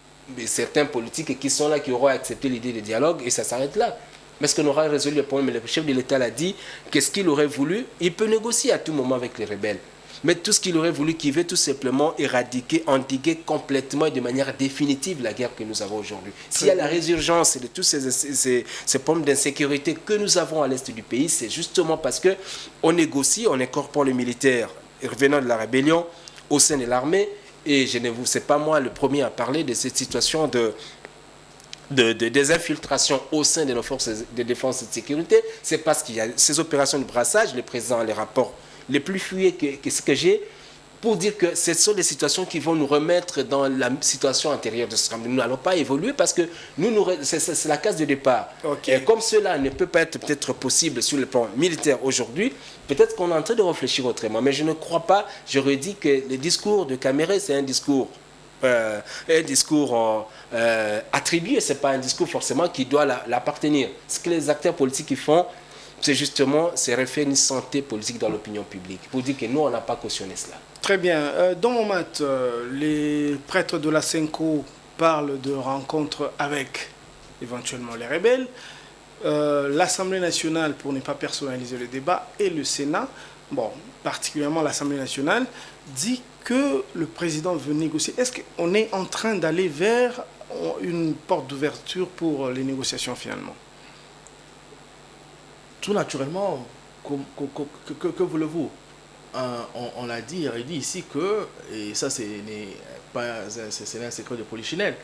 certains politiques qui sont là, qui auront accepté l'idée de dialogue, et ça s'arrête là. Mais est-ce qu'on aura résolu le problème? Le chef de l'État l'a dit, qu'est-ce qu'il aurait voulu? Il peut négocier à tout moment avec les rebelles. Mais tout ce qu'il aurait voulu, qu'il veut tout simplement éradiquer, endiguer complètement et de manière définitive la guerre que nous avons aujourd'hui. S'il y a la résurgence de tous ces problèmes d'insécurité que nous avons à l'est du pays, c'est justement parce qu'on négocie, on incorpore les militaires revenant de la rébellion au sein de l'armée. Et je ne vous sais pas moi le premier à parler de cette situation des infiltrations au sein de nos forces de défense et de sécurité. C'est parce qu'il y a ces opérations de brassage, le président a les rapports les plus fouillés que ce que j'ai, pour dire que ce sont des situations qui vont nous remettre dans la situation antérieure de ce drame. Nous n'allons pas évoluer parce que c'est la case de départ. Okay. Et comme cela ne peut pas être peut-être possible sur le plan militaire aujourd'hui, peut-être qu'on est en train de réfléchir autrement. Mais je ne crois pas, je redis que le discours de Caméré, c'est un discours attribué, ce n'est pas un discours forcément qui doit l'appartenir. Ce que les acteurs politiques font, c'est justement refaire une santé politique dans l'opinion publique, pour dire que nous, on n'a pas cautionné cela. Très bien. Dans mon mat, les prêtres de la SENCO parlent de rencontres avec éventuellement les rebelles. L'Assemblée nationale, pour ne pas personnaliser le débat, et le Sénat, bon, particulièrement l'Assemblée nationale, dit que le président veut négocier. Est-ce qu'on est en train d'aller vers une porte d'ouverture pour les négociations finalement? Tout naturellement, que voulez-vous? On a dit, redit ici que, et ça c'est un secret de polichinelle,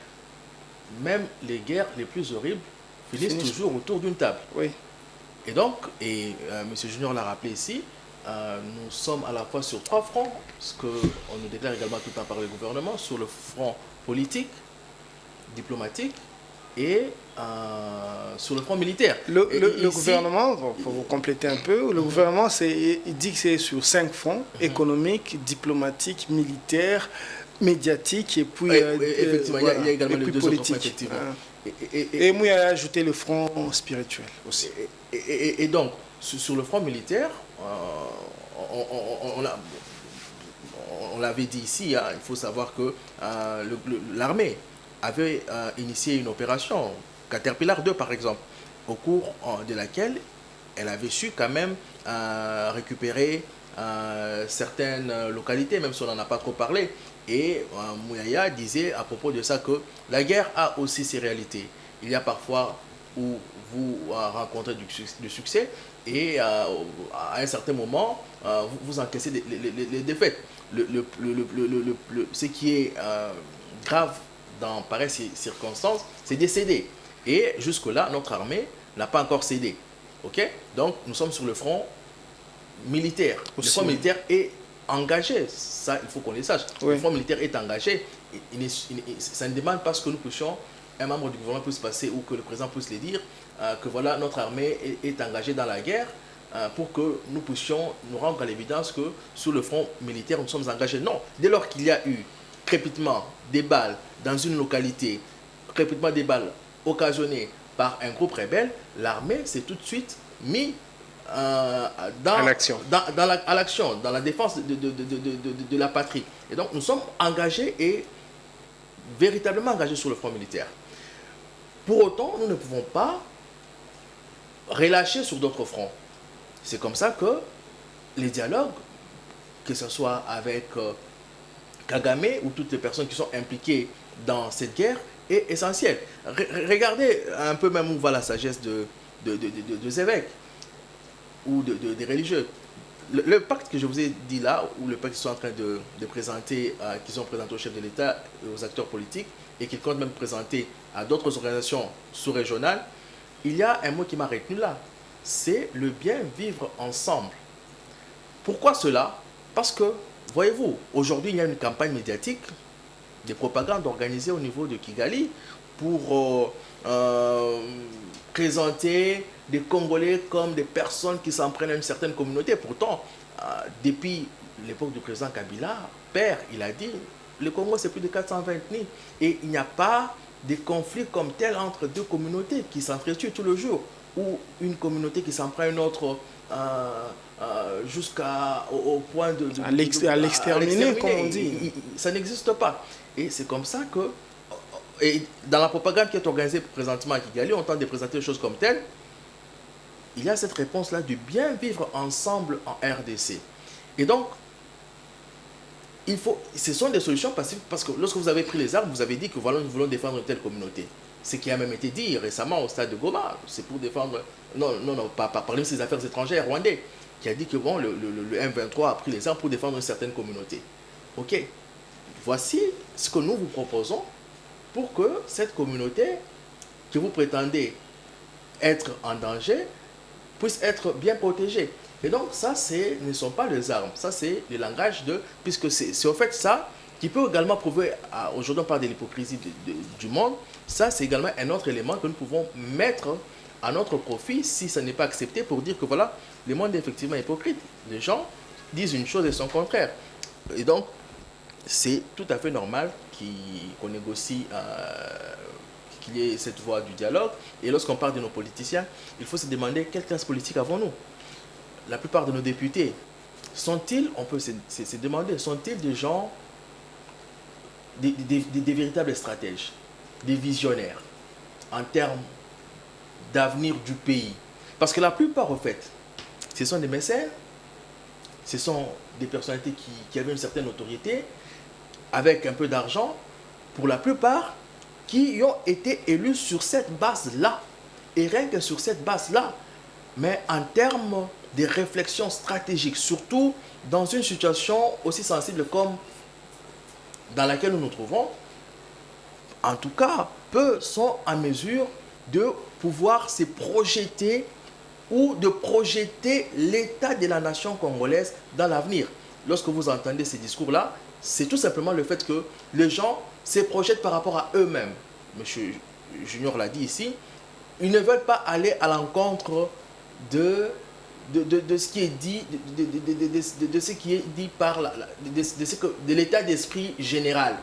même les guerres les plus horribles finissent toujours autour d'une table. Oui. Et donc, M. Junior l'a rappelé ici, nous sommes à la fois sur 3 fronts, ce qu'on nous déclare également tout le temps par le gouvernement, sur le front politique, diplomatique et sur le front militaire. Le gouvernement, pour vous compléter un peu, le gouvernement il dit que c'est sur 5 fronts, économique, diplomatique, militaire, médiatique et puis effectivement, il y a également les 2 autres fronts, effectivement. Et moi, il a ajouté le front spirituel aussi. Et donc, sur le front militaire, on l'avait dit ici, hein, il faut savoir que l'armée avait initié une opération, Caterpillar 2 par exemple, au cours de laquelle elle avait su quand même récupérer certaines localités, même si on n'en a pas trop parlé. Et Mouyaya disait à propos de ça que la guerre a aussi ses réalités. Il y a parfois où vous rencontrez du succès et à un certain moment, vous encaissez les défaites. Ce qui est grave dans pareilles circonstances, c'est de céder. Et jusque-là, notre armée n'a pas encore cédé. Okay? Donc, nous sommes sur le front militaire. Le front militaire est engagé. Ça, il faut qu'on le sache. Oui. Le front militaire est engagé. Ça ne demande pas ce que nous puissions, un membre du gouvernement puisse passer ou que le président puisse le dire, que voilà, notre armée est engagée dans la guerre pour que nous puissions nous rendre à l'évidence que sur le front militaire, nous sommes engagés. Non. Dès lors qu'il y a eu crépitement des balles dans une localité, crépitement des balles occasionnées par un groupe rebelle, l'armée s'est tout de suite mis à l'action, dans la défense de la patrie. Et donc nous sommes engagés et véritablement engagés sur le front militaire. Pour autant, nous ne pouvons pas relâcher sur d'autres fronts. C'est comme ça que les dialogues, que ce soit avec Kagame ou toutes les personnes qui sont impliquées dans cette guerre, est essentiel. Regardez un peu même où va la sagesse des évêques ou des religieux. Le pacte que je vous ai dit là, ou le pacte qu'ils sont en train de présenter, qu'ils ont présenté au chef de l'État et aux acteurs politiques, et qu'ils comptent même présenter à d'autres organisations sous-régionales, il y a un mot qui m'a retenu là, c'est le bien vivre ensemble. Pourquoi cela? Parce que, voyez-vous, aujourd'hui il y a une campagne médiatique, des propagandes organisées au niveau de Kigali pour présenter des Congolais comme des personnes qui s'en prennent à une certaine communauté. Pourtant, depuis l'époque du président Kabila, père, il a dit, le Congo c'est plus de 420 000 et il n'y a pas de conflits comme tel entre deux communautés qui s'entretuent tout le jour ou une communauté qui s'en prend à une autre jusqu'au point à l'exterminer, comme on dit. Ça n'existe pas. Et c'est comme ça que, et dans la propagande qui est organisée présentement à Kigali, on tente de présenter les choses comme telles. Il y a cette réponse-là du bien vivre ensemble en RDC. Et donc, ce sont des solutions pacifiques parce que lorsque vous avez pris les armes, vous avez dit que voilà, nous voulons défendre une telle communauté. Ce qui a même été dit récemment au stade de Goma, c'est pour défendre, pas parler de ces affaires étrangères rwandais, qui a dit que bon, le M23 a pris les armes pour défendre une certaine communauté. Ok, voici ce que nous vous proposons pour que cette communauté que vous prétendez être en danger puisse être bien protégée. Et donc ça, ce ne sont pas les armes, ça c'est le langage puisque c'est en fait ça qui peut également prouver, aujourd'hui on parle de l'hypocrisie du monde, ça c'est également un autre élément que nous pouvons mettre à notre profit si ça n'est pas accepté pour dire que voilà, le monde est effectivement hypocrite. Les gens disent une chose et son contraire. Et donc, c'est tout à fait normal qu'on négocie, qu'il y ait cette voie du dialogue. Et lorsqu'on parle de nos politiciens, il faut se demander quelle classe politique avons-nous. La plupart de nos députés, sont-ils, on peut se demander, sont-ils des gens, des véritables stratèges, des visionnaires en termes d'avenir du pays? Parce que la plupart, en fait, ce sont des mécènes, ce sont des personnalités qui avaient une certaine autorité, avec un peu d'argent, pour la plupart, qui ont été élus sur cette base-là. Et rien que sur cette base-là, mais en termes de réflexion stratégique, surtout dans une situation aussi sensible comme dans laquelle nous nous trouvons, en tout cas, peu sont en mesure de pouvoir se projeter ou de projeter l'état de la nation congolaise dans l'avenir. Lorsque vous entendez ces discours-là, c'est tout simplement le fait que les gens se projettent par rapport à eux-mêmes. Monsieur Junior l'a dit ici, ils ne veulent pas aller à l'encontre de ce qui est dit, de ce qui est dit par de l'état d'esprit général.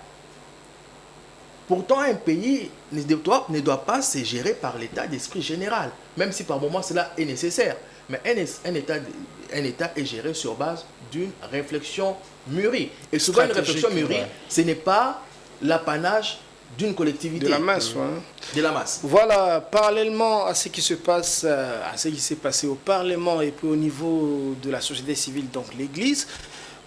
Pourtant, un pays ne doit pas se gérer par l'état d'esprit général, même si par moments cela est nécessaire. Mais un état est géré sur base d'une réflexion mûrie. Et souvent, une réflexion mûrie, ce n'est pas l'apanage d'une collectivité. De la masse, De la masse. Voilà, parallèlement à ce qui se passe, à ce qui s'est passé au Parlement et puis au niveau de la société civile, donc l'Église,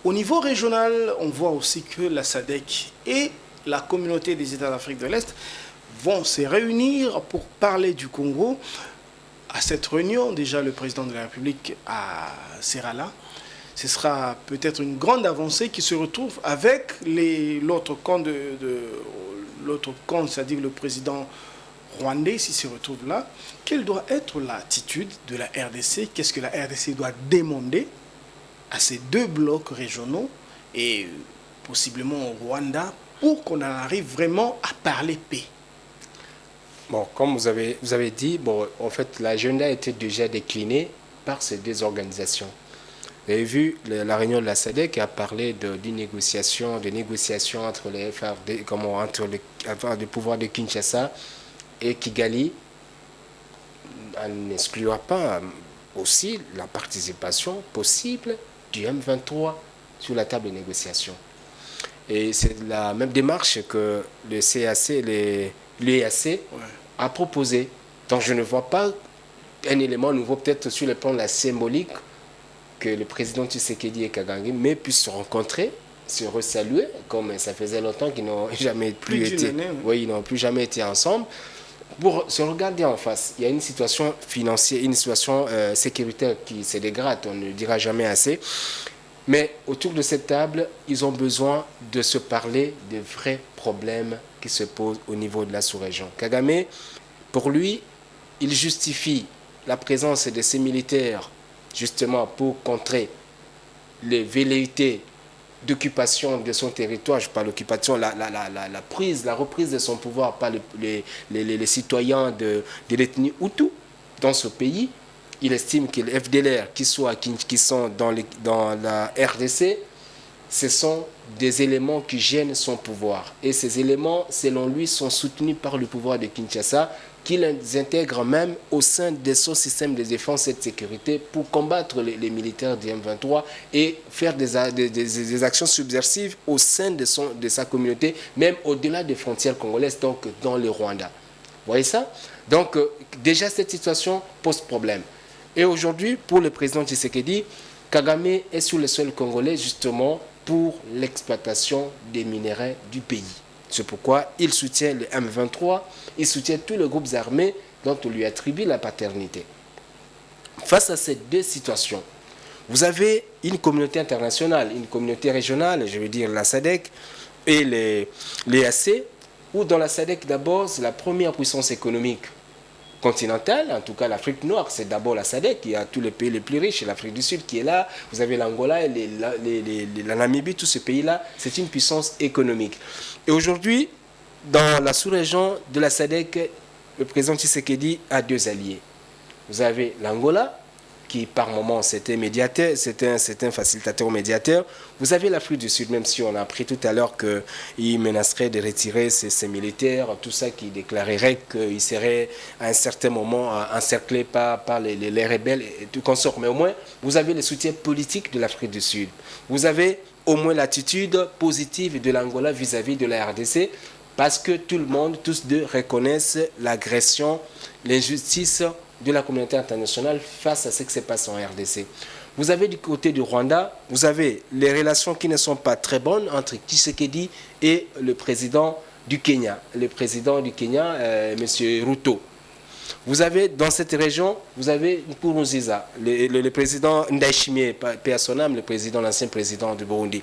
au niveau régional, on voit aussi que la SADC et la communauté des États d'Afrique de l'Est vont se réunir pour parler du Congo. À cette réunion, déjà le président de la République sera là. Ce sera peut-être une grande avancée qui se retrouve avec l'autre camp, l'autre camp, c'est-à-dire le président rwandais, s'il se retrouve là. Quelle doit être l'attitude de la RDC? Qu'est-ce que la RDC doit demander à ces deux blocs régionaux et possiblement au Rwanda pour qu'on en arrive vraiment à parler paix? Bon, comme vous avez dit, bon, en fait, l'agenda était déjà décliné par ces deux organisations. Vous avez vu, la réunion de la SADC a parlé de négociations entre les FRD, entre le pouvoir de Kinshasa et Kigali, en n'excluant pas aussi la participation possible du M23 sur la table de négociation. Et c'est la même démarche que le CAC, l'UEAC à proposer. Donc je ne vois pas un élément nouveau, peut-être sur le plan de la symbolique, que le président Tshisekedi et Kagame puissent se rencontrer, se resaluer, comme ça faisait longtemps qu'ils n'ont jamais plus été, oui, ils n'ont plus jamais été ensemble, pour se regarder en face. Il y a une situation financière, une situation sécuritaire qui se dégrade, on ne le dira jamais assez. Mais autour de cette table, ils ont besoin de se parler des vrais problèmes qui se posent au niveau de la sous-région. Kagame, pour lui, il justifie la présence de ces militaires justement pour contrer les velléités d'occupation de son territoire. Je parle d'occupation, la reprise de son pouvoir par les citoyens de l'ethnie Hutu dans ce pays. Il estime que les FDLR qui sont dans la RDC, ce sont des éléments qui gênent son pouvoir. Et ces éléments, selon lui, sont soutenus par le pouvoir de Kinshasa, qui les intègre même au sein de son système de défense et de sécurité pour combattre les militaires du M23 et faire des actions subversives au sein de sa communauté, même au-delà des frontières congolaises, donc dans le Rwanda. Vous voyez ça? Donc déjà cette situation pose problème. Et aujourd'hui, pour le président Tshisekedi, Kagame est sur le sol congolais justement pour l'exploitation des minéraux du pays. C'est pourquoi il soutient le M23, il soutient tous les groupes armés dont on lui attribue la paternité. Face à ces deux situations, vous avez une communauté internationale, une communauté régionale, je veux dire la SADC et les AC, où dans la SADC d'abord, c'est la première puissance économique continentale, en tout cas l'Afrique noire, c'est d'abord la SADC, il y a tous les pays les plus riches, l'Afrique du Sud qui est là, vous avez l'Angola, la Namibie, tous ces pays-là, c'est une puissance économique. Et aujourd'hui, dans la sous-région de la SADC, le président Tshisekedi a deux alliés. Vous avez l'Angola, qui par moment c'était médiateur, c'était un facilitateur médiateur. Vous avez l'Afrique du Sud, même si on a appris tout à l'heure qu'il menacerait de retirer ses militaires, tout ça qui déclarerait qu'il serait à un certain moment encerclé par les rebelles et tout consort. Mais au moins, vous avez le soutien politique de l'Afrique du Sud. Vous avez au moins l'attitude positive de l'Angola vis-à-vis de la RDC, parce que tout le monde, tous deux, reconnaissent l'agression, l'injustice de la communauté internationale face à ce qui se passe en RDC. Vous avez du côté du Rwanda, vous avez les relations qui ne sont pas très bonnes entre Tshisekedi et le président du Kenya. Le président du Kenya, M. Ruto. Vous avez dans cette région, vous avez Nkurunziza, le président Ndayishimiye, paix à son âme, l'ancien président du Burundi.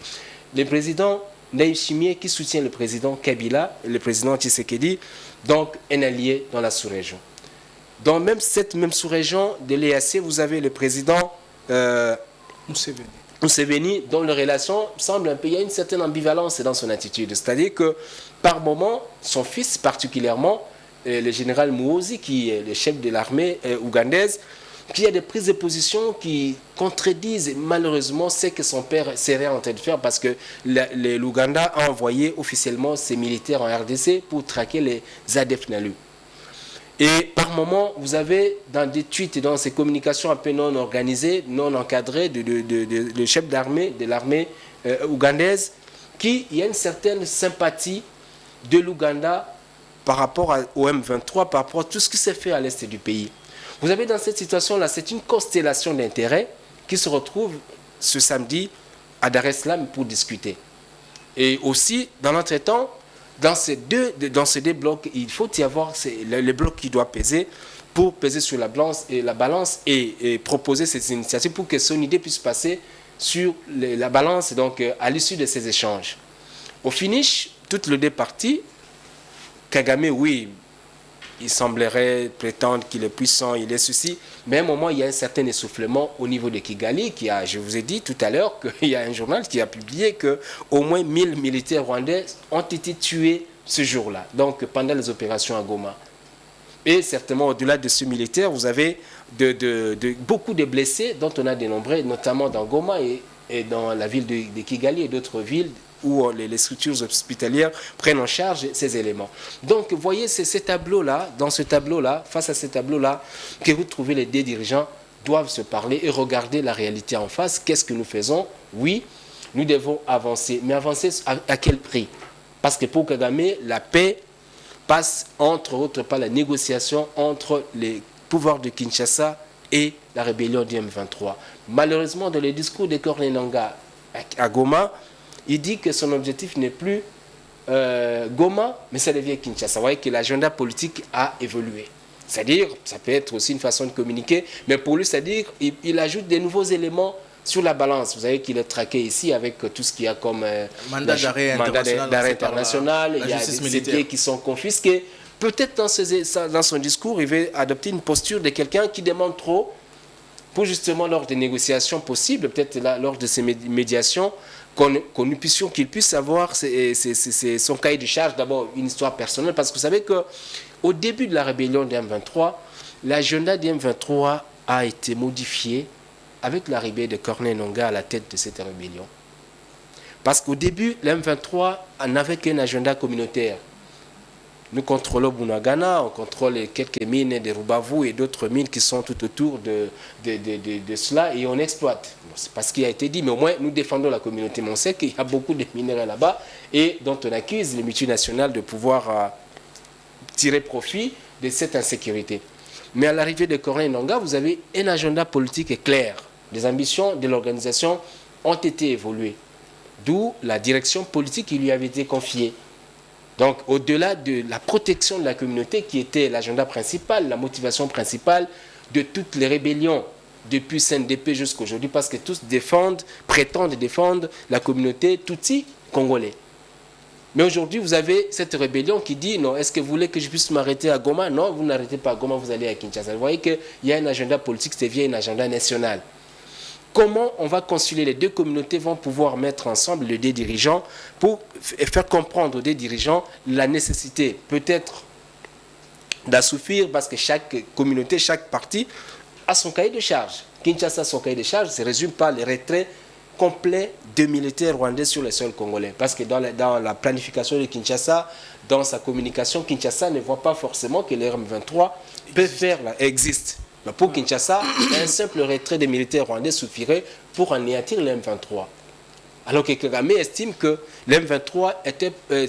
Le président Ndayishimiye qui soutient le président Kabila et le président Tshisekedi, donc un allié dans la sous-région. Dans cette même sous-région de l'EAC, vous avez le président Museveni, dont les relations semblent un peu, il y a une certaine ambivalence dans son attitude. C'est-à-dire que par moment, son fils particulièrement, le général Muhoozi, qui est le chef de l'armée ougandaise, qui a des prises de position qui contredisent malheureusement ce que son père serait en train de faire, parce que l'Ouganda a envoyé officiellement ses militaires en RDC pour traquer les ADF NALU. Et par moment, vous avez dans des tweets et dans ces communications un peu non organisées, non encadrées de chefs d'armée, de l'armée ougandaise, il y a une certaine sympathie de l'Ouganda par rapport au M23, par rapport à tout ce qui s'est fait à l'est du pays. Vous avez dans cette situation-là, c'est une constellation d'intérêts qui se retrouve ce samedi à Dar es Salaam pour discuter. Et aussi, dans l'entretemps, dans ces deux blocs, il faut y avoir le bloc qui doit peser pour peser sur la balance et proposer ces initiatives pour que son idée puisse passer sur la balance, donc à l'issue de ces échanges. Au finish, toutes les deux parties, Kagame, oui, il semblerait prétendre qu'il est puissant, il est ceci, mais à un moment, il y a un certain essoufflement au niveau de Kigali, je vous ai dit tout à l'heure qu'il y a un journal qui a publié qu'au moins 1000 militaires rwandais ont été tués ce jour-là, donc pendant les opérations à Goma. Et certainement, au-delà de ce militaire, vous avez beaucoup de blessés dont on a dénombré, notamment dans Goma et dans la ville de Kigali et d'autres villes, où les structures hospitalières prennent en charge ces éléments. Donc, vous voyez, c'est ce tableau-là, dans ce tableau-là, face à ce tableau-là, que vous trouvez les deux dirigeants doivent se parler et regarder la réalité en face. Qu'est-ce que nous faisons? Oui, nous devons avancer. Mais avancer à quel prix? Parce que pour Kagame, la paix passe entre autres par la négociation entre les pouvoirs de Kinshasa et la rébellion du M23. Malheureusement, dans le discours de Corneille Nangaa à Goma, il dit que son objectif n'est plus Goma, mais ça devient Kinshasa. Vous voyez que l'agenda politique a évolué. C'est-à-dire, ça peut être aussi une façon de communiquer, mais pour lui, c'est-à-dire, il ajoute des nouveaux éléments sur la balance. Vous savez qu'il est traqué ici avec tout ce qu'il y a comme mandat d'arrêt international, il y a des biens qui sont confisqués. Peut-être dans son discours, il veut adopter une posture de quelqu'un qui demande trop pour justement, lors des négociations possibles, peut-être lors de ces médiations, qu'il puisse avoir son cahier de charge, d'abord une histoire personnelle, parce que vous savez qu'au début de la rébellion du M23, l'agenda du M23 a été modifié avec l'arrivée de Corneille Nangaa à la tête de cette rébellion. Parce qu'au début, le M23 n'avait qu'un agenda communautaire. Nous contrôlons Bunagana, on contrôle quelques mines de Rubavu et d'autres mines qui sont tout autour de cela et on exploite. C'est pas ce qui a été dit, mais au moins nous défendons la communauté. Mais on sait qu'il y a beaucoup de minerais là-bas et dont on accuse les multinationales de pouvoir tirer profit de cette insécurité. Mais à l'arrivée de Corneille Nangaa, vous avez un agenda politique clair. Les ambitions de l'organisation ont été évoluées. D'où la direction politique qui lui avait été confiée. Donc, au-delà de la protection de la communauté qui était l'agenda principal, la motivation principale de toutes les rébellions depuis CNDP jusqu'à aujourd'hui, parce que tous prétendent défendre la communauté Tutsi congolais. Mais aujourd'hui, vous avez cette rébellion qui dit, non, est-ce que vous voulez que je puisse m'arrêter à Goma? Non, vous n'arrêtez pas à Goma, vous allez à Kinshasa. Vous voyez qu'il y a un agenda politique qui devient un agenda national. Comment on va concilier les deux communautés vont pouvoir mettre ensemble les deux dirigeants pour faire comprendre aux deux dirigeants la nécessité peut-être d'assouplir parce que chaque communauté, chaque parti a son cahier de charge. Kinshasa, son cahier de charge se résume par le retrait complet de militaires rwandais sur le sol congolais. Parce que dans la planification de Kinshasa, dans sa communication, Kinshasa ne voit pas forcément que les M23 existe. Mais pour Kinshasa, un simple retrait des militaires rwandais suffirait pour anéantir les M23. Alors que Kagame estime que les M23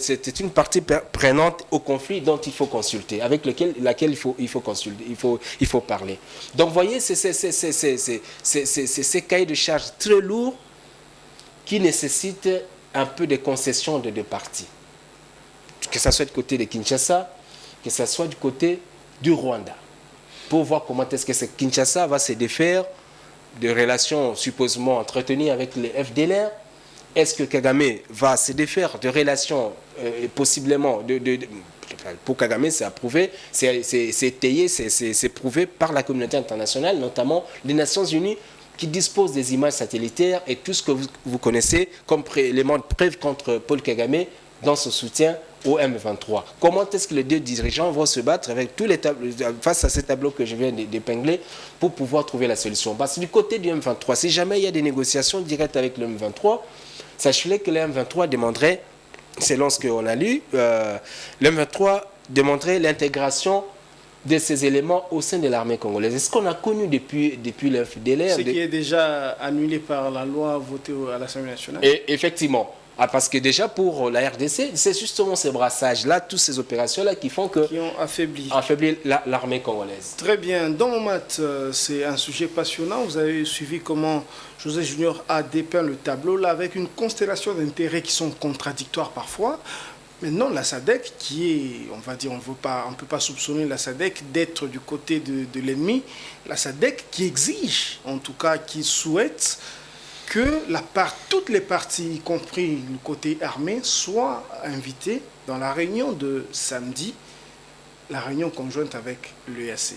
c'était une partie prenante au conflit dont il faut consulter, avec laquelle il faut consulter, il faut parler. Donc vous voyez, c'est ces cahiers de charge très lourds qui nécessitent un peu de concessions de deux parties. Que ce soit du côté de Kinshasa, que ce soit du côté du Rwanda. Pour voir comment est-ce que Kinshasa va se défaire de relations supposément entretenues avec les FDLR. Est-ce que Kagame va se défaire de relations possiblement pour Kagame, c'est approuvé, c'est étayé, c'est prouvé par la communauté internationale, notamment les Nations Unies qui disposent des images satellitaires et tout ce que vous connaissez comme élément de preuve contre Paul Kagame dans son soutien au M23. Comment est-ce que les deux dirigeants vont se battre avec tous les face à ces tableaux que je viens d'épingler pour pouvoir trouver la solution? Parce que du côté du M23, si jamais il y a des négociations directes avec le M23, sachez que le M23 demanderait, selon ce qu'on a lu, le M23 demanderait l'intégration de ces éléments au sein de l'armée congolaise. Est-ce qu'on a connu depuis le FDLR? Ce qui est déjà annulé par la loi votée à l'Assemblée nationale. Et effectivement. Parce que déjà pour la RDC, c'est justement ces brassages-là, toutes ces opérations-là qui font que... Qui ont affaibli l'armée congolaise. Très bien. Dans mon mat, c'est un sujet passionnant. Vous avez suivi comment José Junior a dépeint le tableau là avec une constellation d'intérêts qui sont contradictoires parfois. Maintenant, la SADC qui est, on va dire, on ne peut pas soupçonner la SADC d'être du côté de l'ennemi. La SADC qui exige, en tout cas qui souhaite que toutes les parties, y compris le côté armé, soient invitées dans la réunion de samedi, la réunion conjointe avec l'EAC.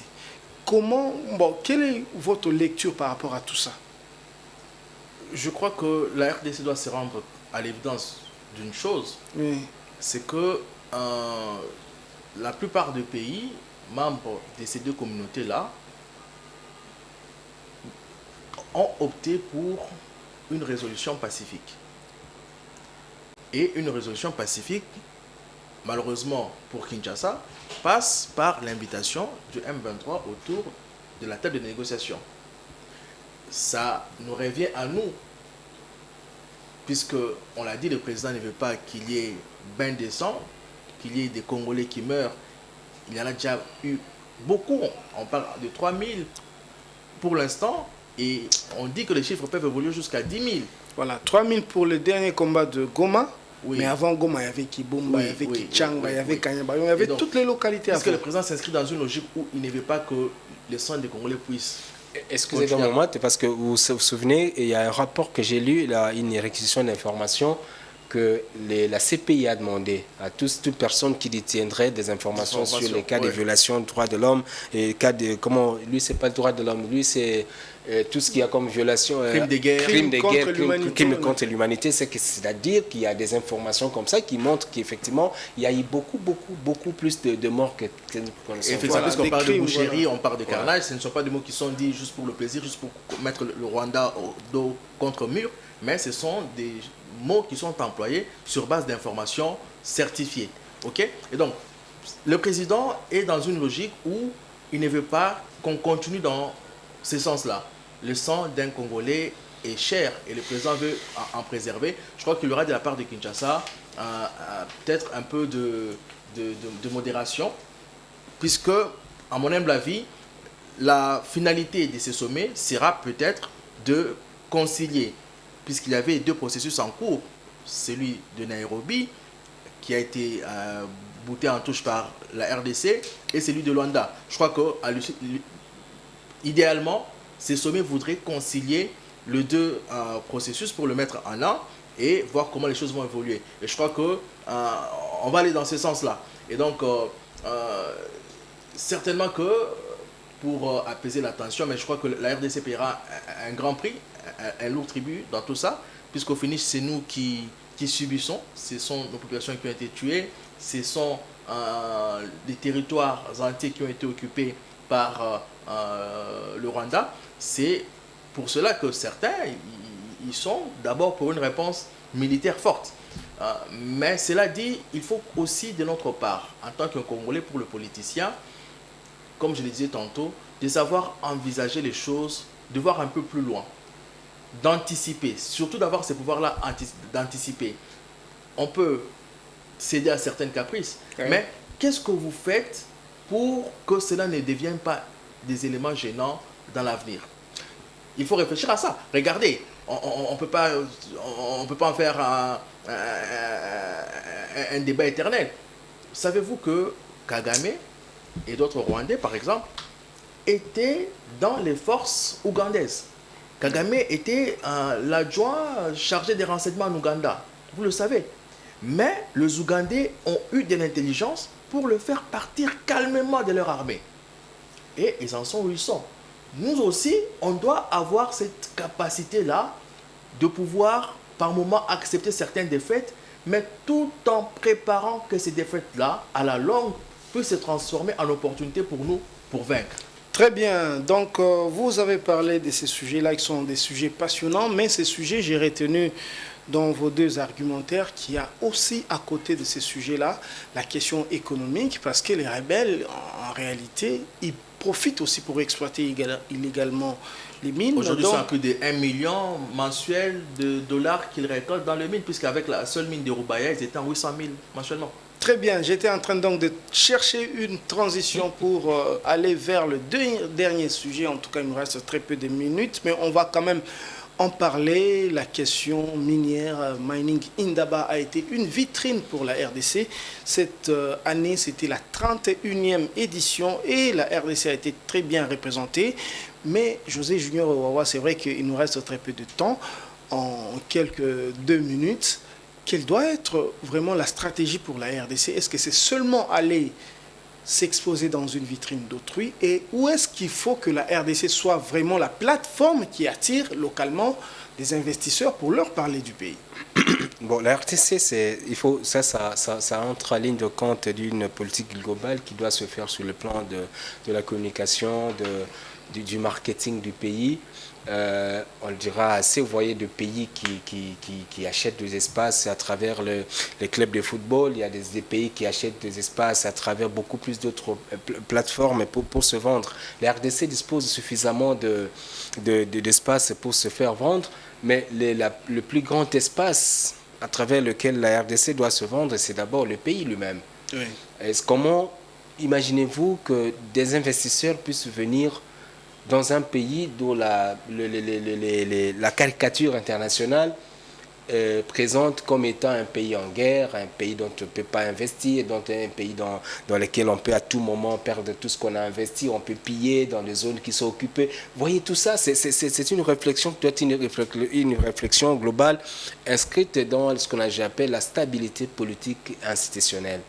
Quelle est votre lecture par rapport à tout ça? Je crois que la RDC doit se rendre à l'évidence d'une chose, oui. C'est que la plupart des pays membres de ces deux communautés-là ont opté pour une résolution pacifique. Et une résolution pacifique, malheureusement pour Kinshasa, passe par l'invitation du M23 autour de la table de négociation. Ça nous revient à nous, puisque, on l'a dit, le président ne veut pas qu'il y ait bain de sang qu'il y ait des Congolais qui meurent. Il y en a déjà eu beaucoup. On parle de 3000 pour l'instant. Et on dit que les chiffres peuvent évoluer jusqu'à 10 000. Voilà, 3000 pour le dernier combat de Goma. Oui. Mais avant Goma, il y avait Kibumba, Oui, il y avait oui, Kichanga, oui, il y avait oui. Kanyaba, il y avait Et donc, toutes les localités. Parce que avant. le président s'inscrit dans une logique où il ne veut pas que les soins des Congolais puissent. Excusez-moi un moment, parce que vous vous souvenez, il y a un rapport que j'ai lu, là, une réquisition d'informations, que la CPI a demandé à toute personne qui détiendrait des informations sur les cas de violation des droits de l'homme, et cas de, comment, lui c'est pas le droit de l'homme, lui c'est tout ce qu'il y a comme violation, Crime de guerre, crime contre l'humanité, c'est-à-dire qu'il y a des informations comme ça qui montrent qu'effectivement il y a eu beaucoup plus de morts que nous connaissons. Effectivement, Voilà, parce qu'on parle de crimes, boucherie, voilà. on parle de carnage, ce ne sont pas des mots qui sont dits juste pour le plaisir, juste pour mettre le Rwanda au dos contre mur, mais ce sont des mots qui sont employés sur base d'informations certifiées. Ok? Et donc, le président est dans une logique où il ne veut pas qu'on continue dans ce sens-là. Le sang d'un Congolais est cher et le président veut en préserver. Je crois qu'il y aura de la part de Kinshasa peut-être un peu de modération, puisque, à mon humble avis, la finalité de ce sommet sera peut-être de concilier, puisqu'il y avait deux processus en cours, celui de Nairobi, qui a été bouté en touche par la RDC, et celui de Luanda. Je crois que, idéalement, ces sommets voudraient concilier les deux processus pour le mettre en un et voir comment les choses vont évoluer. Et je crois que on va aller dans ce sens-là. Et donc, certainement que pour apaiser la tension, mais je crois que la RDC paiera un grand prix, un lourd tribut dans tout ça, puisqu'au finish, c'est nous qui subissons, ce sont nos populations qui ont été tuées, ce sont des territoires entiers qui ont été occupés par le Rwanda. C'est pour cela que certains, ils sont d'abord pour une réponse militaire forte. Mais cela dit, il faut aussi de notre part, en tant que Congolais, pour le politicien, comme je le disais tantôt, de savoir envisager les choses, de voir un peu plus loin, d'anticiper, surtout d'avoir ces pouvoirs-là d'anticiper. On peut céder à certaines caprices, mais qu'est-ce que vous faites pour que cela ne devienne pas des éléments gênants dans l'avenir? Il faut réfléchir à ça. Regardez, on peut pas en faire un débat éternel. Savez-vous que Kagame et d'autres Rwandais, par exemple, étaient dans les forces ougandaises? Kagame était l'adjoint chargé des renseignements en Ouganda. Vous le savez. Mais les Ougandais ont eu de l'intelligence pour le faire partir calmement de leur armée. Et ils en sont où ils sont. Nous aussi, on doit avoir cette capacité-là de pouvoir, par moment, accepter certaines défaites, mais tout en préparant que ces défaites-là, à la longue, puissent se transformer en opportunités pour nous, pour vaincre. Très bien. Donc, vous avez parlé de ces sujets-là qui sont des sujets passionnants, mais ces sujets, j'ai retenu dans vos deux argumentaires qu'il y a aussi à côté de ces sujets-là la question économique, parce que les rebelles, en réalité, ils profitent aussi pour exploiter illégalement les mines. Aujourd'hui, c'est un prix de 1 million mensuel de dollars qu'ils récoltent dans les mines, puisqu'avec la seule mine de Rubaya, ils étaient en 800 000 mensuellement. Très bien, j'étais en train donc de chercher une transition pour aller vers le dernier sujet. En tout cas, il nous reste très peu de minutes, mais on va quand même en parler. La question minière, Mining Indaba a été une vitrine pour la RDC. Cette année, c'était la 31e édition et la RDC a été très bien représentée. Mais José Junior Wawa, c'est vrai qu'il nous reste très peu de temps, en quelques 2 minutes. Quelle doit être vraiment la stratégie pour la RDC? Est-ce que c'est seulement aller s'exposer dans une vitrine d'autrui? Et où est-ce qu'il faut que la RDC soit vraiment la plateforme qui attire localement des investisseurs pour leur parler du pays? Bon, la RDC, ça entre en ligne de compte d'une politique globale qui doit se faire sur le plan de la communication, du marketing du pays. On le dira assez, vous voyez, de pays qui achètent des espaces à travers les clubs de football. Il y a des pays qui achètent des espaces à travers beaucoup plus d'autres plateformes pour se vendre. La RDC dispose suffisamment d'espace pour se faire vendre, mais le plus grand espace à travers lequel la RDC doit se vendre, c'est d'abord le pays lui-même. Oui. Comment imaginez-vous que des investisseurs puissent venir dans un pays dont la caricature internationale présente comme étant un pays en guerre, un pays dont on ne peut pas investir, un pays dans lequel on peut à tout moment perdre tout ce qu'on a investi, on peut piller dans des zones qui sont occupées. Vous voyez, tout ça, c'est une réflexion qui doit être une réflexion globale inscrite dans ce qu'on appelle la stabilité politique institutionnelle.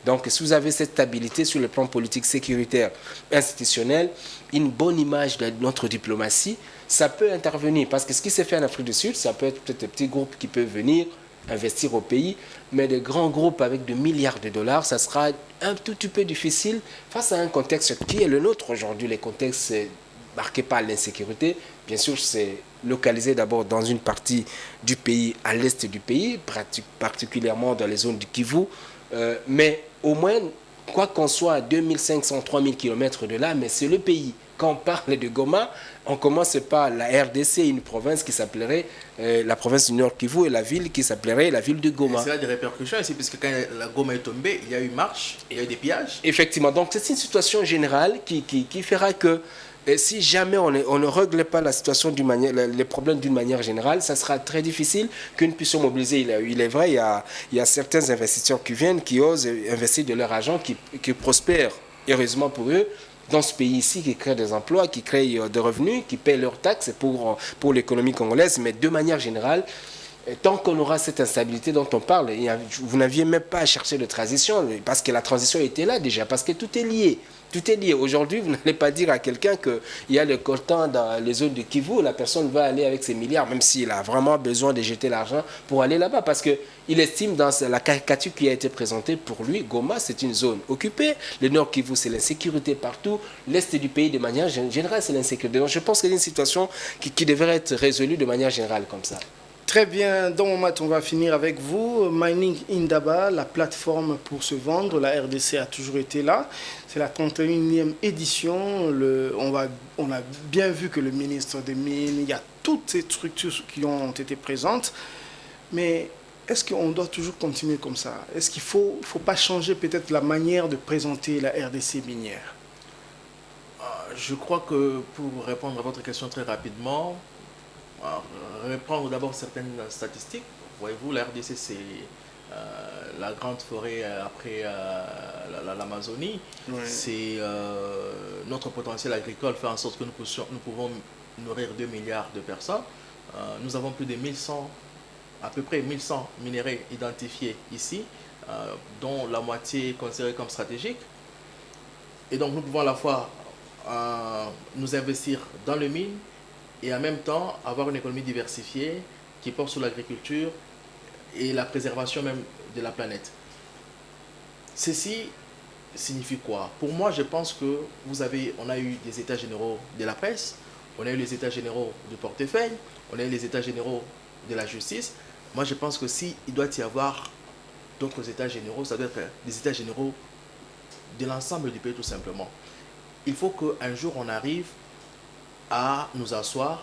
Donc, si vous avez cette stabilité sur le plan politique, sécuritaire, institutionnel, une bonne image de notre diplomatie, ça peut intervenir. Parce que ce qui s'est fait en Afrique du Sud, ça peut être peut-être des petits groupes qui peuvent venir investir au pays, mais des grands groupes avec des milliards de dollars, ça sera un tout petit peu difficile face à un contexte qui est le nôtre aujourd'hui, les contextes marqués par l'insécurité. Bien sûr, c'est localisé d'abord dans une partie du pays, à l'est du pays, particulièrement dans les zones du Kivu, mais au moins, quoi qu'on soit à 2500, 3000 km de là, mais c'est le pays. Quand on parle de Goma, on commence par la RDC, une province qui s'appellerait la province du Nord Kivu, et la ville qui s'appellerait la ville de Goma. Et c'est là des répercussions ici, puisque quand la Goma est tombée, il y a eu marche, il y a eu des pillages. Effectivement, donc c'est une situation générale qui fera que si jamais on ne règle pas la situation les problèmes d'une manière générale, ça sera très difficile que nous puissions mobiliser. Il est vrai, il y a certains investisseurs qui viennent, qui osent investir de leur argent, qui prospèrent, heureusement pour eux, dans ce pays ici, qui créent des emplois, qui créent des revenus, qui paient leurs taxes pour l'économie congolaise. Mais de manière générale, tant qu'on aura cette instabilité dont on parle, vous n'aviez même pas à chercher de transition, parce que la transition était là déjà, parce que tout est lié. Tout est lié. Aujourd'hui, vous n'allez pas dire à quelqu'un qu'il y a le coltan dans les zones de Kivu, la personne va aller avec ses milliards, même s'il a vraiment besoin de jeter l'argent pour aller là-bas, parce qu'il estime dans la caricature qui a été présentée pour lui, Goma, c'est une zone occupée. Le nord Kivu, c'est l'insécurité partout. L'est du pays, de manière générale, c'est l'insécurité. Donc je pense que c'est une situation qui devrait être résolue de manière générale comme ça. Très bien, dans mon mat, on va finir avec vous. Mining Indaba, la plateforme pour se vendre, la RDC a toujours été là. C'est la 31e édition. On a bien vu que le ministre des Mines, il y a toutes ces structures qui ont été présentes. Mais est-ce qu'on doit toujours continuer comme ça? Est-ce qu'il ne faut pas changer peut-être la manière de présenter la RDC minière? Je crois que pour répondre à votre question très rapidement, reprendre d'abord certaines statistiques. Voyez-vous, la RDC, c'est la grande forêt après l'Amazonie. Ouais. C'est notre potentiel agricole fait en sorte que nous pouvons nourrir 2 milliards de personnes. Nous avons plus de 1100, à peu près 1100 minéraux identifiés ici, dont la moitié considérée comme stratégique. Et donc nous pouvons à la fois nous investir dans le mine, et en même temps avoir une économie diversifiée qui porte sur l'agriculture et la préservation même de la planète. Ceci signifie quoi? Pour moi, je pense que on a eu des états généraux de la presse, on a eu les états généraux du portefeuille, on a eu les états généraux de la justice. Moi, je pense que s'il doit y avoir d'autres états généraux, ça doit être des états généraux de l'ensemble du pays tout simplement. Il faut qu'un jour on arrive à nous asseoir,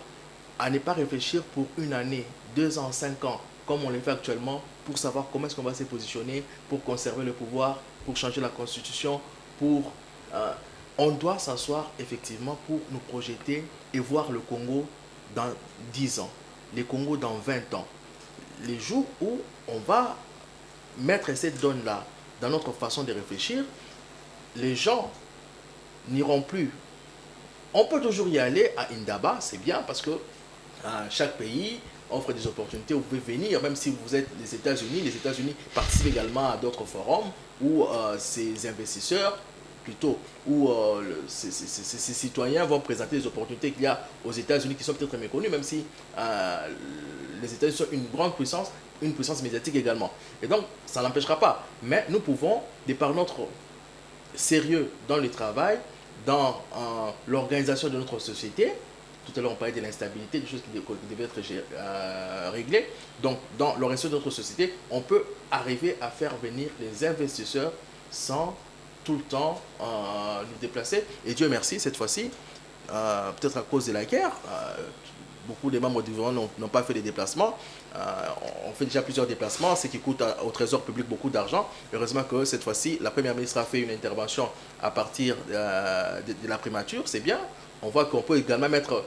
à ne pas réfléchir pour 1 année, 2 ans, 5 ans, comme on le fait actuellement, pour savoir comment est-ce qu'on va se positionner, pour conserver le pouvoir, pour changer la constitution, on doit s'asseoir effectivement pour nous projeter et voir le Congo dans 10 ans, le Congo dans 20 ans. Les jours où on va mettre cette donne-là dans notre façon de réfléchir, les gens n'iront plus. On peut toujours y aller à Indaba, c'est bien parce que chaque pays offre des opportunités. Vous pouvez venir, même si vous êtes les États-Unis participent également à d'autres forums où ces investisseurs, plutôt, où ces citoyens vont présenter les opportunités qu'il y a aux États-Unis qui sont peut-être méconnues, même si les États-Unis sont une grande puissance, une puissance médiatique également. Et donc, ça n'empêchera pas. Mais nous pouvons, de par notre sérieux dans le travail, dans l'organisation de notre société. Tout à l'heure, on parlait de l'instabilité, des choses qui devaient être réglées. Donc, dans l'organisation de notre société, on peut arriver à faire venir les investisseurs sans tout le temps nous déplacer. Et Dieu merci, cette fois-ci, peut-être à cause de la guerre, beaucoup des membres du gouvernement n'ont pas fait des déplacements. On fait déjà plusieurs déplacements, ce qui coûte au trésor public beaucoup d'argent. Heureusement que cette fois-ci, la Première ministre a fait une intervention à partir de la primature, c'est bien. On voit qu'on peut également mettre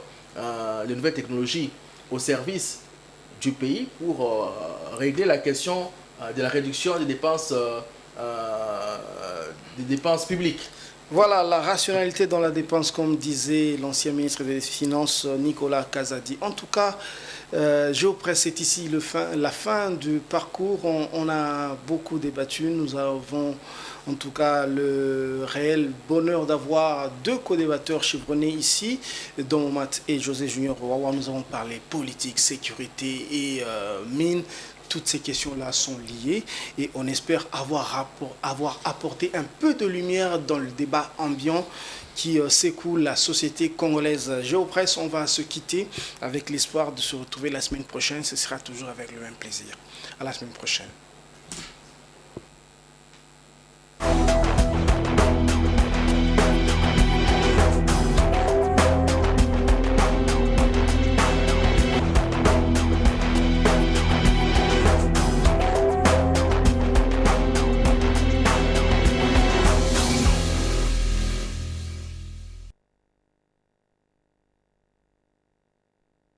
les nouvelles technologies au service du pays pour régler la question de la réduction des dépenses publiques. Voilà la rationalité dans la dépense, comme disait l'ancien ministre des Finances Nicolas Kazadi. En tout cas, Géopresse, c'est ici la fin du parcours. On a beaucoup débattu. Nous avons en tout cas le réel bonheur d'avoir deux co-débatteurs chevronnés ici, dont Matt et José Junior Wawa. Nous avons parlé politique, sécurité et mine. Toutes ces questions-là sont liées et on espère avoir apporté un peu de lumière dans le débat ambiant qui secoue la société congolaise. Géopresse, on va se quitter avec l'espoir de se retrouver la semaine prochaine. Ce sera toujours avec le même plaisir. À la semaine prochaine.